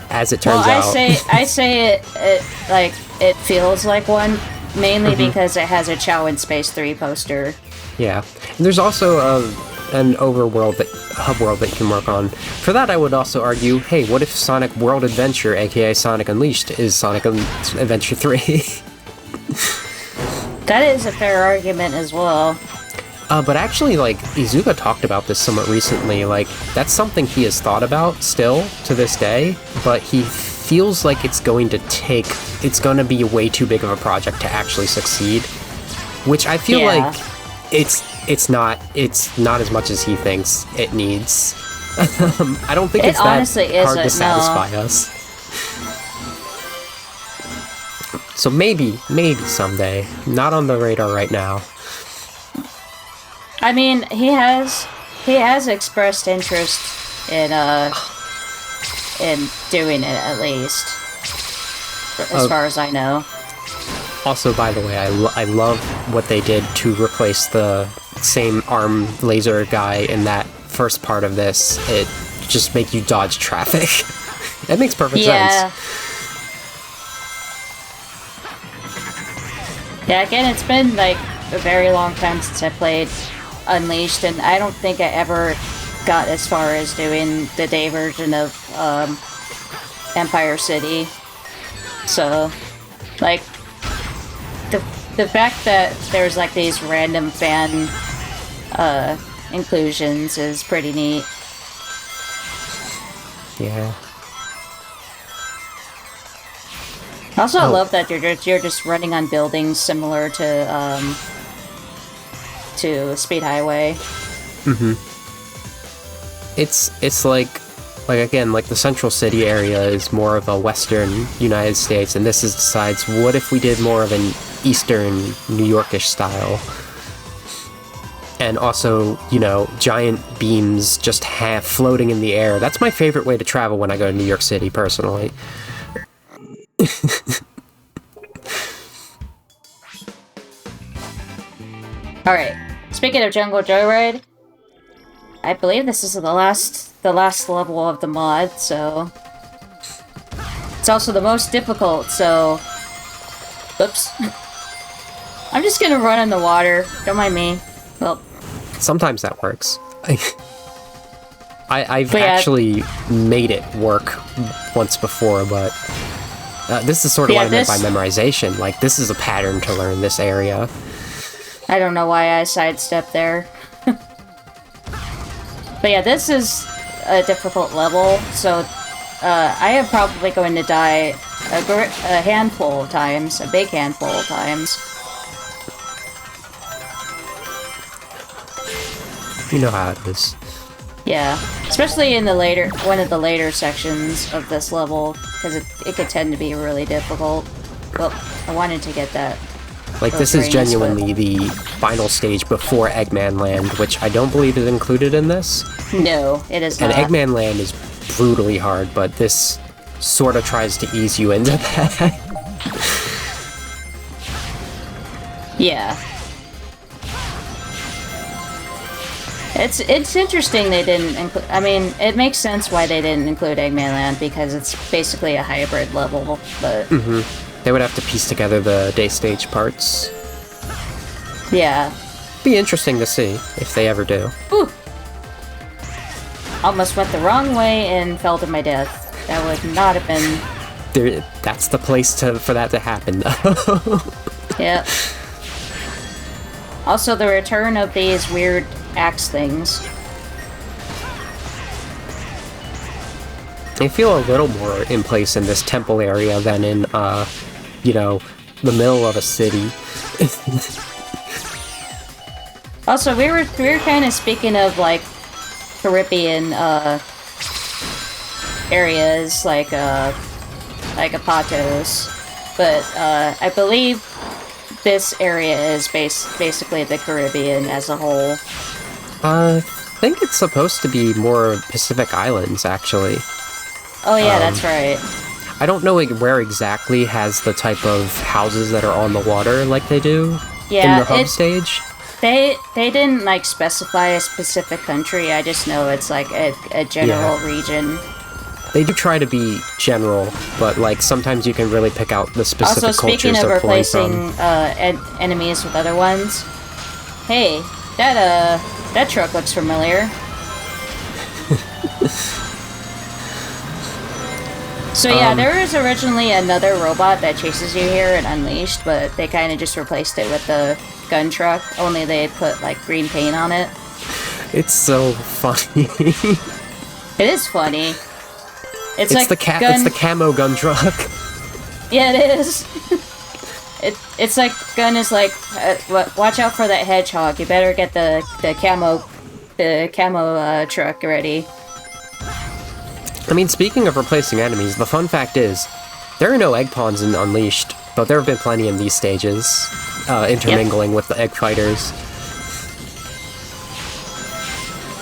as it turns out, I say it feels like one, mainly because it has a Chow in Space 3 poster. yeah. And there's also an overworld hub world that you can work on. For that, I would also argue, hey, what if Sonic World Adventure, aka Sonic Unleashed, is Sonic Adventure 3? That is a fair argument as well. But actually, like, Izuka talked about this somewhat recently. Like, that's something he has thought about still to this day, but he feels like it's going to be way too big of a project to actually succeed. Which I feel like it's not as much as he thinks it needs. I don't think it's that hard to satisfy us. So maybe someday. Not on the radar right now. I mean, he has expressed interest in doing it, at least, as far as I know. Also, by the way, I love what they did to replace the same arm laser guy in that first part of this. It just make you dodge traffic. That makes perfect sense. Yeah, again, it's been like a very long time since I played Unleashed, and I don't think I ever got as far as doing the day version of Empire City. So, like, the fact that there's like these random fan inclusions is pretty neat. Yeah. Also, I love that you're just running on buildings similar to Speed Highway. Mm-hmm. It's like again, like the Central City area is more of a Western United States, and this is decides what if we did more of an Eastern New Yorkish style. And also, you know, giant beams just floating in the air. That's my favorite way to travel when I go to New York City, personally. Alright, speaking of Jungle Joyride, I believe this is the last level of the mod, so... It's also the most difficult, so Oops. I'm just gonna run in the water. Don't mind me. Well, Sometimes that works. I've But yeah. actually made it work once before, but this is sort of Yeah, what I meant by this- memorization. Like, this is a pattern to learn this area. I don't know why I sidestepped there. But yeah, this is a difficult level, so I am probably going to die a handful of times, a big handful of times. You know how it is. Yeah, especially in the one of the later sections of this level, because it could tend to be really difficult. Well, I wanted to get that. Like, those this is rings, genuinely the final stage before Eggman Land, which I don't believe is included in this. No, it is And not. Eggman Land is brutally hard, but this sort of tries to ease you into that. Yeah. It's interesting they didn't include. I mean, it makes sense why they didn't include Eggman Land because it's basically a hybrid level. But They would have to piece together the day stage parts. yeah, Be interesting to see if they ever do. Ooh. Almost went the wrong way and fell to my death. That would not have been. That's the place for that to happen, though. Yep. Also, the return of these weird axe things. They feel a little more in place in this temple area than in, you know, the middle of a city. Also, we were kind of speaking of like Caribbean areas, like Apatos, but I believe this area is basically the Caribbean as a whole. I think it's supposed to be more Pacific Islands, actually. Oh yeah, that's right. I don't know where exactly has the type of houses that are on the water like they do Yeah, in the hub stage. They didn't like specify a specific country. I just know it's like a general region. They do try to be general, but like sometimes you can really pick out the specific Also, speaking cultures of they're pulling replacing from. enemies with other ones, hey, that truck looks familiar. So yeah, there was originally another robot that chases you here in Unleashed, but they kind of just replaced it with the gun truck. Only they put like green paint on it. It's so funny. It is funny. It's like It's the camo gun truck. Yeah, it is. It's like gun is like, watch out for that hedgehog. You better get the camo truck ready. I mean, speaking of replacing enemies, the fun fact is, there are no egg pawns in Unleashed, but there have been plenty in these stages, intermingling with the egg fighters.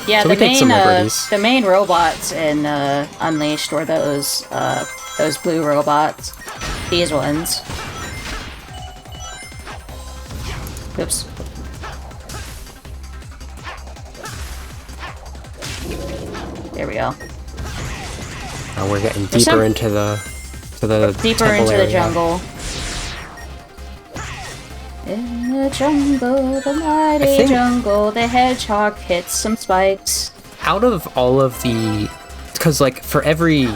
Yeah, So we take some liberties. the main robots in Unleashed were those blue robots. These ones. Oops. There we go. Now we're getting deeper into the Deeper temple into the area. jungle. In the jungle, the mighty think- jungle, the hedgehog hits some spikes. Out of all of the, because like for every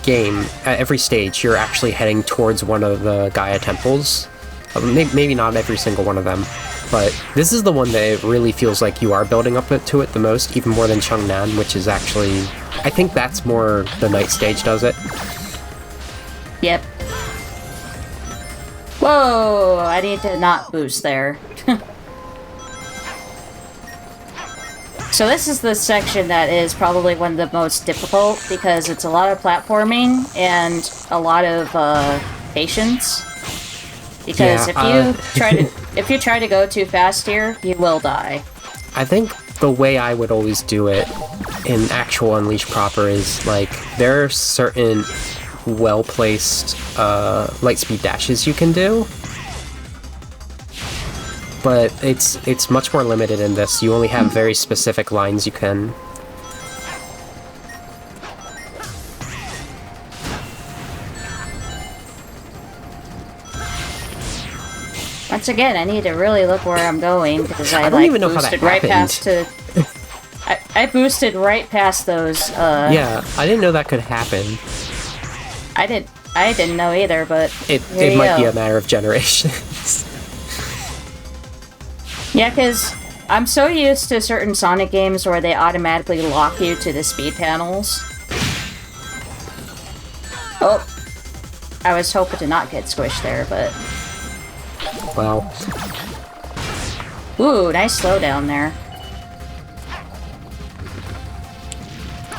game, at every stage, you're actually heading towards one of the Gaia temples. Maybe not every single one of them, but this is the one that it really feels like you are building up to it the most, even more than Changnan, which is actually, I think that's more the night stage does it. Yep. Whoa! I need to not boost there. So this is the section that is probably one of the most difficult because it's a lot of platforming and a lot of patience. Because Yeah, if you try to go too fast here, you will die. I think the way I would always do it in actual Unleashed proper is like there are certain well-placed light speed dashes you can do, but it's much more limited in this. You only have very specific lines you can. Once again, I need to really look where I'm going because I don't even know how that boosted right happened. past to. I boosted right past those. Yeah, I didn't know that could happen. I didn't know either, but It might be a matter of generations. Yeah, because I'm so used to certain Sonic games where they automatically lock you to the speed panels. Oh, I was hoping to not get squished there, but Wow. ooh, nice slowdown there.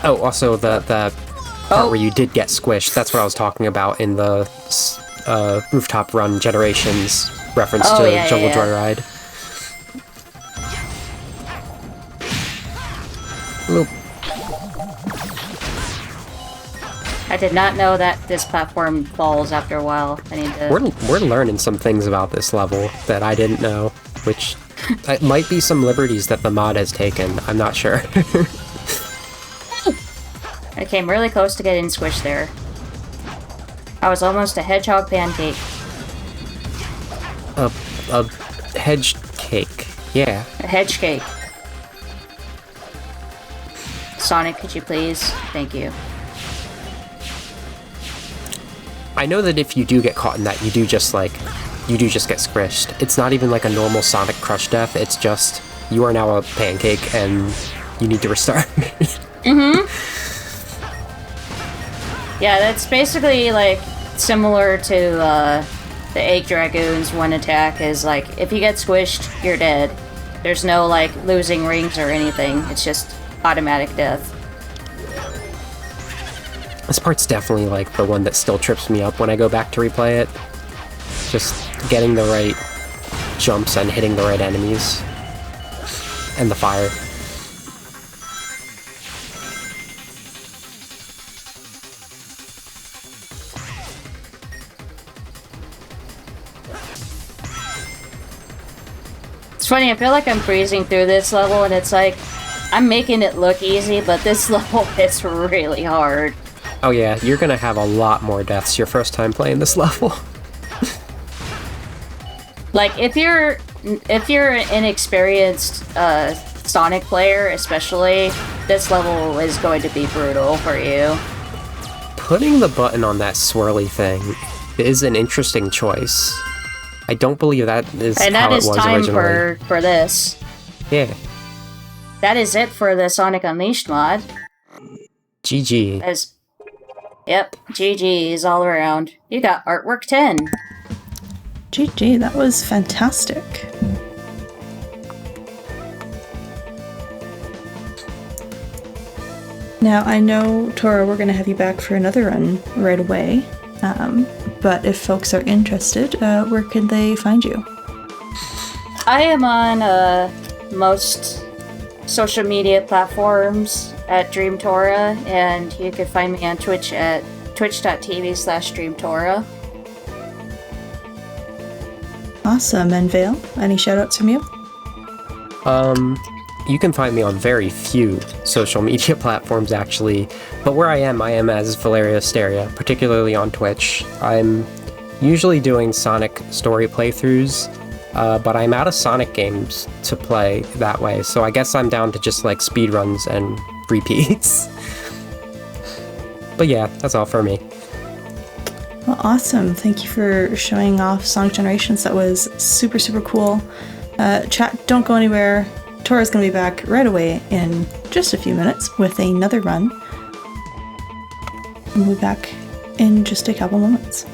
Oh, also the part where you did get squished, that's what I was talking about in the rooftop run generations reference to Jungle Joyride. Oop. I did not know that this platform falls after a while. I need to... We're learning some things about this level that I didn't know, which it might be some liberties that the mod has taken. I'm not sure. I came really close to getting squished there. I was almost a hedgehog pancake. A hedge cake. Yeah. A hedge cake. Sonic, could you please? Thank you. I know that if you do get caught in that, you do just get squished. It's not even like a normal Sonic Crush death, it's just, you are now a pancake and you need to restart. Yeah, that's basically, like, similar to, the Egg Dragoon's one attack is, like, if you get squished, you're dead. There's no, like, losing rings or anything. It's just automatic death. This part's definitely, like, the one that still trips me up when I go back to replay it. Just getting the right jumps and hitting the right enemies. And the fire. It's funny, I feel like I'm breezing through this level, and it's like, I'm making it look easy, but this level is really hard. Oh yeah, you're gonna have a lot more deaths your first time playing this level. Like, if you're an inexperienced Sonic player, especially, this level is going to be brutal for you. Putting the button on that swirly thing is an interesting choice. I don't believe that is and how that it is was time originally. for this. Yeah. That is it for the Sonic Unleashed mod. GG. Yep, GG's all around. You got artwork 10. GG, that was fantastic. Now, I know, Tora, we're going to have you back for another run right away. But if folks are interested, where can they find you? I am on most social media platforms at DreamTora, and you can find me on Twitch at twitch.tv/DreamTora. Awesome. And Vale, any shoutouts from you? You can find me on very few social media platforms, actually, but where I am as Valeria Asteria, particularly on Twitch. I'm usually doing Sonic story playthroughs, but I'm out of Sonic games to play that way, so I guess I'm down to just, like, speedruns and repeats. But yeah, that's all for me. Well, awesome. Thank you for showing off Sonic Generations. That was super, super cool. Chat, don't go anywhere. Tora's going to be back right away in just a few minutes with another run. We'll be back in just a couple moments.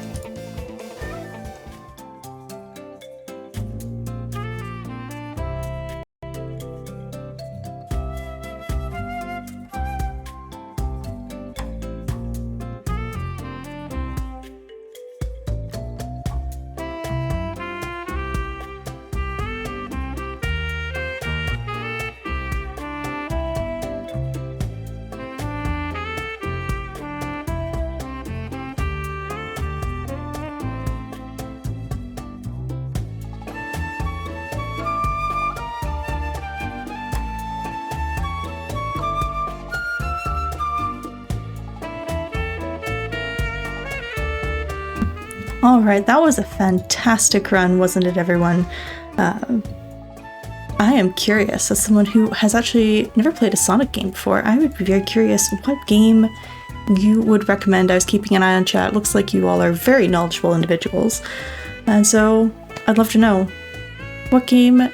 All right, that was a fantastic run, wasn't it, everyone? I am curious, as someone who has actually never played a Sonic game before, I would be very curious what game you would recommend. I was keeping an eye on chat. Looks like you all are very knowledgeable individuals. And so I'd love to know, what game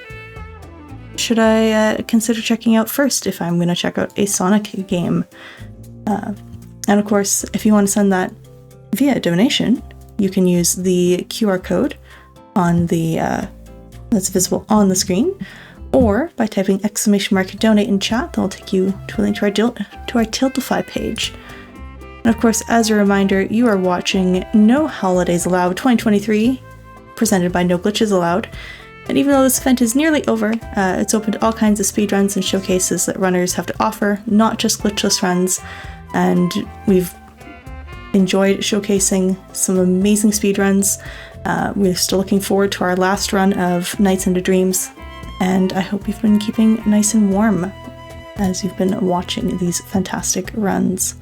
should I consider checking out first if I'm going to check out a Sonic game? And of course, if you want to send that via donation, you can use the QR code on the that's visible on the screen, or by typing !donate in chat. That'll take you to a link to our Tiltify page. And of course, as a reminder, you are watching No Holidays Allowed 2023, presented by No Glitches Allowed. And even though this event is nearly over, it's open to all kinds of speedruns and showcases that runners have to offer, not just glitchless runs. And we've enjoyed showcasing some amazing speedruns. We're still looking forward to our last run of Nights into Dreams, and I hope you've been keeping nice and warm as you've been watching these fantastic runs.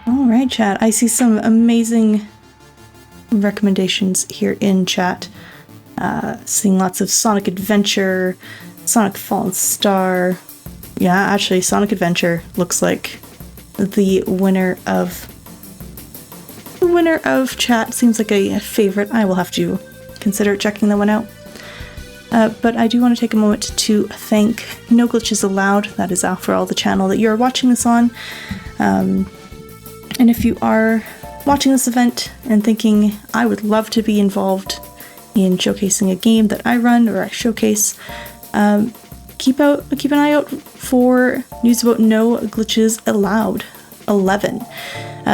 All right, chat. I see some amazing recommendations here in chat. Seeing lots of Sonic Adventure, Sonic Fallen Star. Yeah, actually, Sonic Adventure looks like the winner of chat. Seems like a favorite. I will have to consider checking that one out. But I do want to take a moment to thank No Glitches Allowed. That is after all the channel that you're watching this on. And if you are watching this event and thinking, I would love to be involved in showcasing a game that I run or I showcase, keep an eye out for news about No Glitches Allowed 11.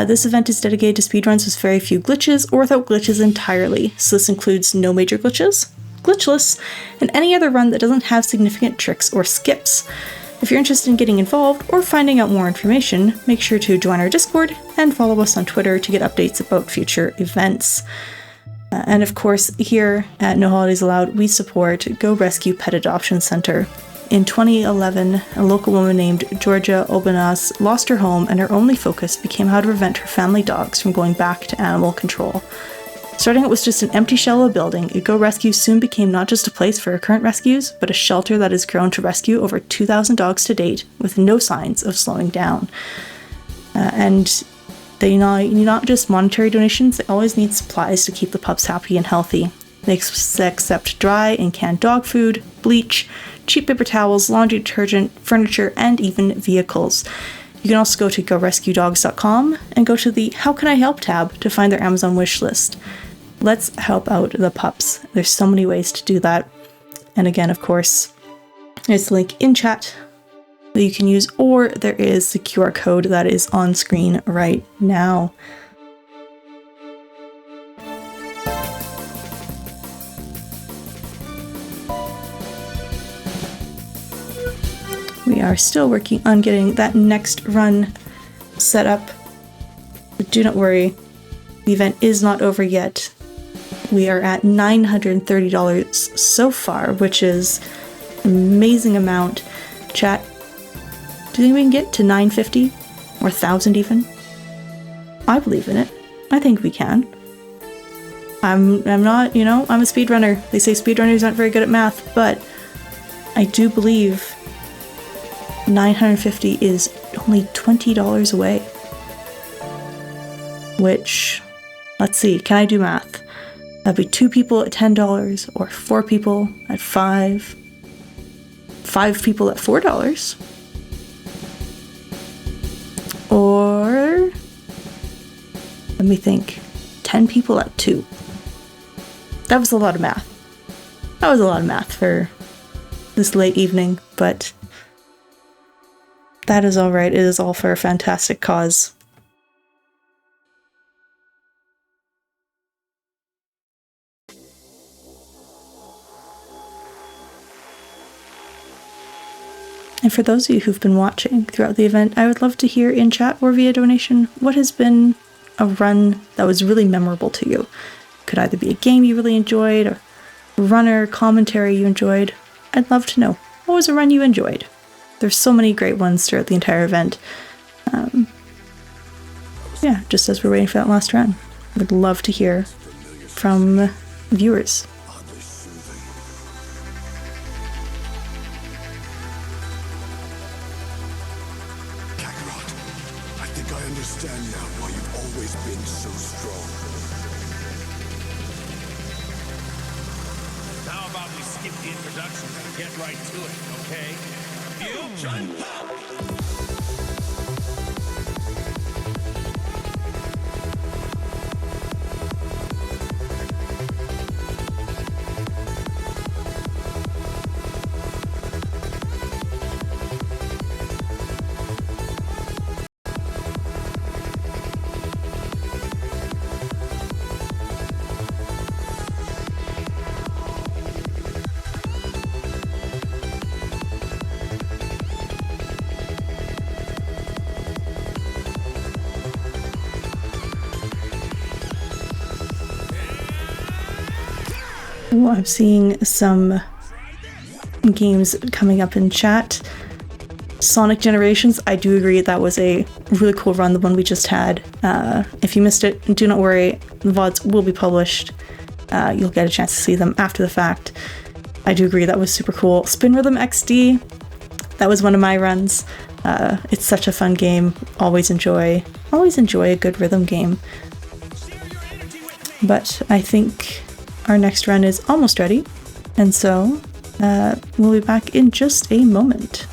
This event is dedicated to speedruns with very few glitches or without glitches entirely. So this includes no major glitches, glitchless, and any other run that doesn't have significant tricks or skips. If you're interested in getting involved or finding out more information, make sure to join our Discord and follow us on Twitter to get updates about future events. And of course, here at No Holidays Allowed, we support Go Rescue Pet Adoption Center. In 2011, a local woman named Georgia Obanas lost her home, and her only focus became how to prevent her family dogs from going back to animal control. Starting out with just an empty shell of a building, Go Rescue soon became not just a place for current rescues, but a shelter that has grown to rescue over 2,000 dogs to date with no signs of slowing down. And they need not just monetary donations, they always need supplies to keep the pups happy and healthy. They accept dry and canned dog food, bleach, cheap paper towels, laundry detergent, furniture, and even vehicles. You can also go to gorescuedogs.com and go to the How Can I Help tab to find their Amazon wish list. Let's help out the pups. There's so many ways to do that. And again, of course, there's a link in chat that you can use, or there is the QR code that is on screen right now. We are still working on getting that next run set up, but do not worry, the event is not over yet. We are at $930 so far, which is an amazing amount. Chat, do you think we can get to $950 or $1,000 even? I believe in it. I think we can. I'm not, I'm a speedrunner. They say speedrunners aren't very good at math, but I do believe $950 is only $20 away. Which, let's see, can I do math? That'd be 2 people at $10, or 4 people at $5, 5 people at $4, or let me think, 10 people at $2. That was a lot of math. That was a lot of math for this late evening, but that is all right. It is all for a fantastic cause. And for those of you who've been watching throughout the event, I would love to hear in chat or via donation what has been a run that was really memorable to you. Could either be a game you really enjoyed, a runner, commentary you enjoyed. I'd love to know. What was a run you enjoyed? There's so many great ones throughout the entire event. Yeah, just as we're waiting for that last run, I would love to hear from viewers. Understand now why you've always been so strong. How about we skip the introductions and get right to it, okay? You Oh, I'm seeing some games coming up in chat. Sonic Generations, I do agree that was a really cool run, the one we just had. If you missed it, do not worry, the VODs will be published. You'll get a chance to see them after the fact. I do agree that was super cool. Spin Rhythm XD, that was one of my runs. It's such a fun game. Always enjoy a good rhythm game. But I think our next run is almost ready, and so we'll be back in just a moment.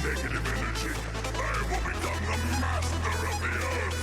Negative energy. I will become the master of the earth.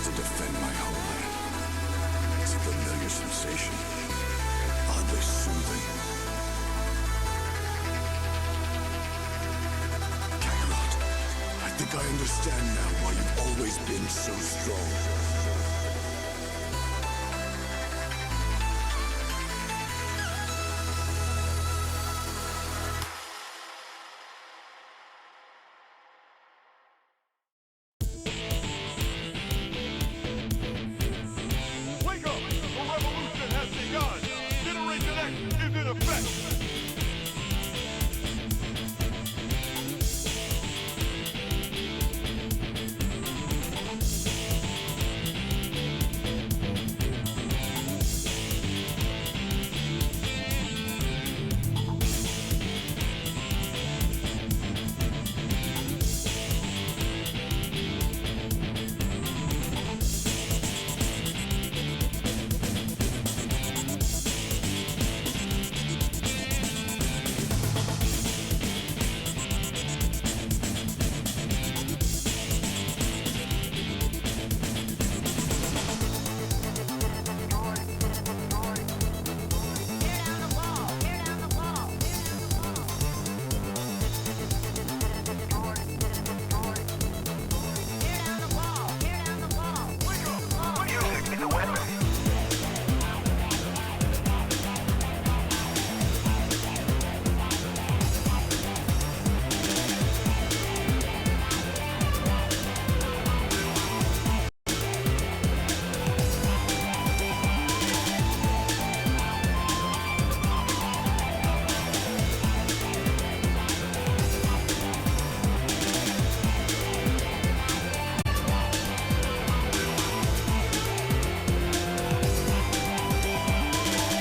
to defend my homeland. It's a familiar sensation, oddly soothing. Kakarot, I think I understand now why you've always been so strong.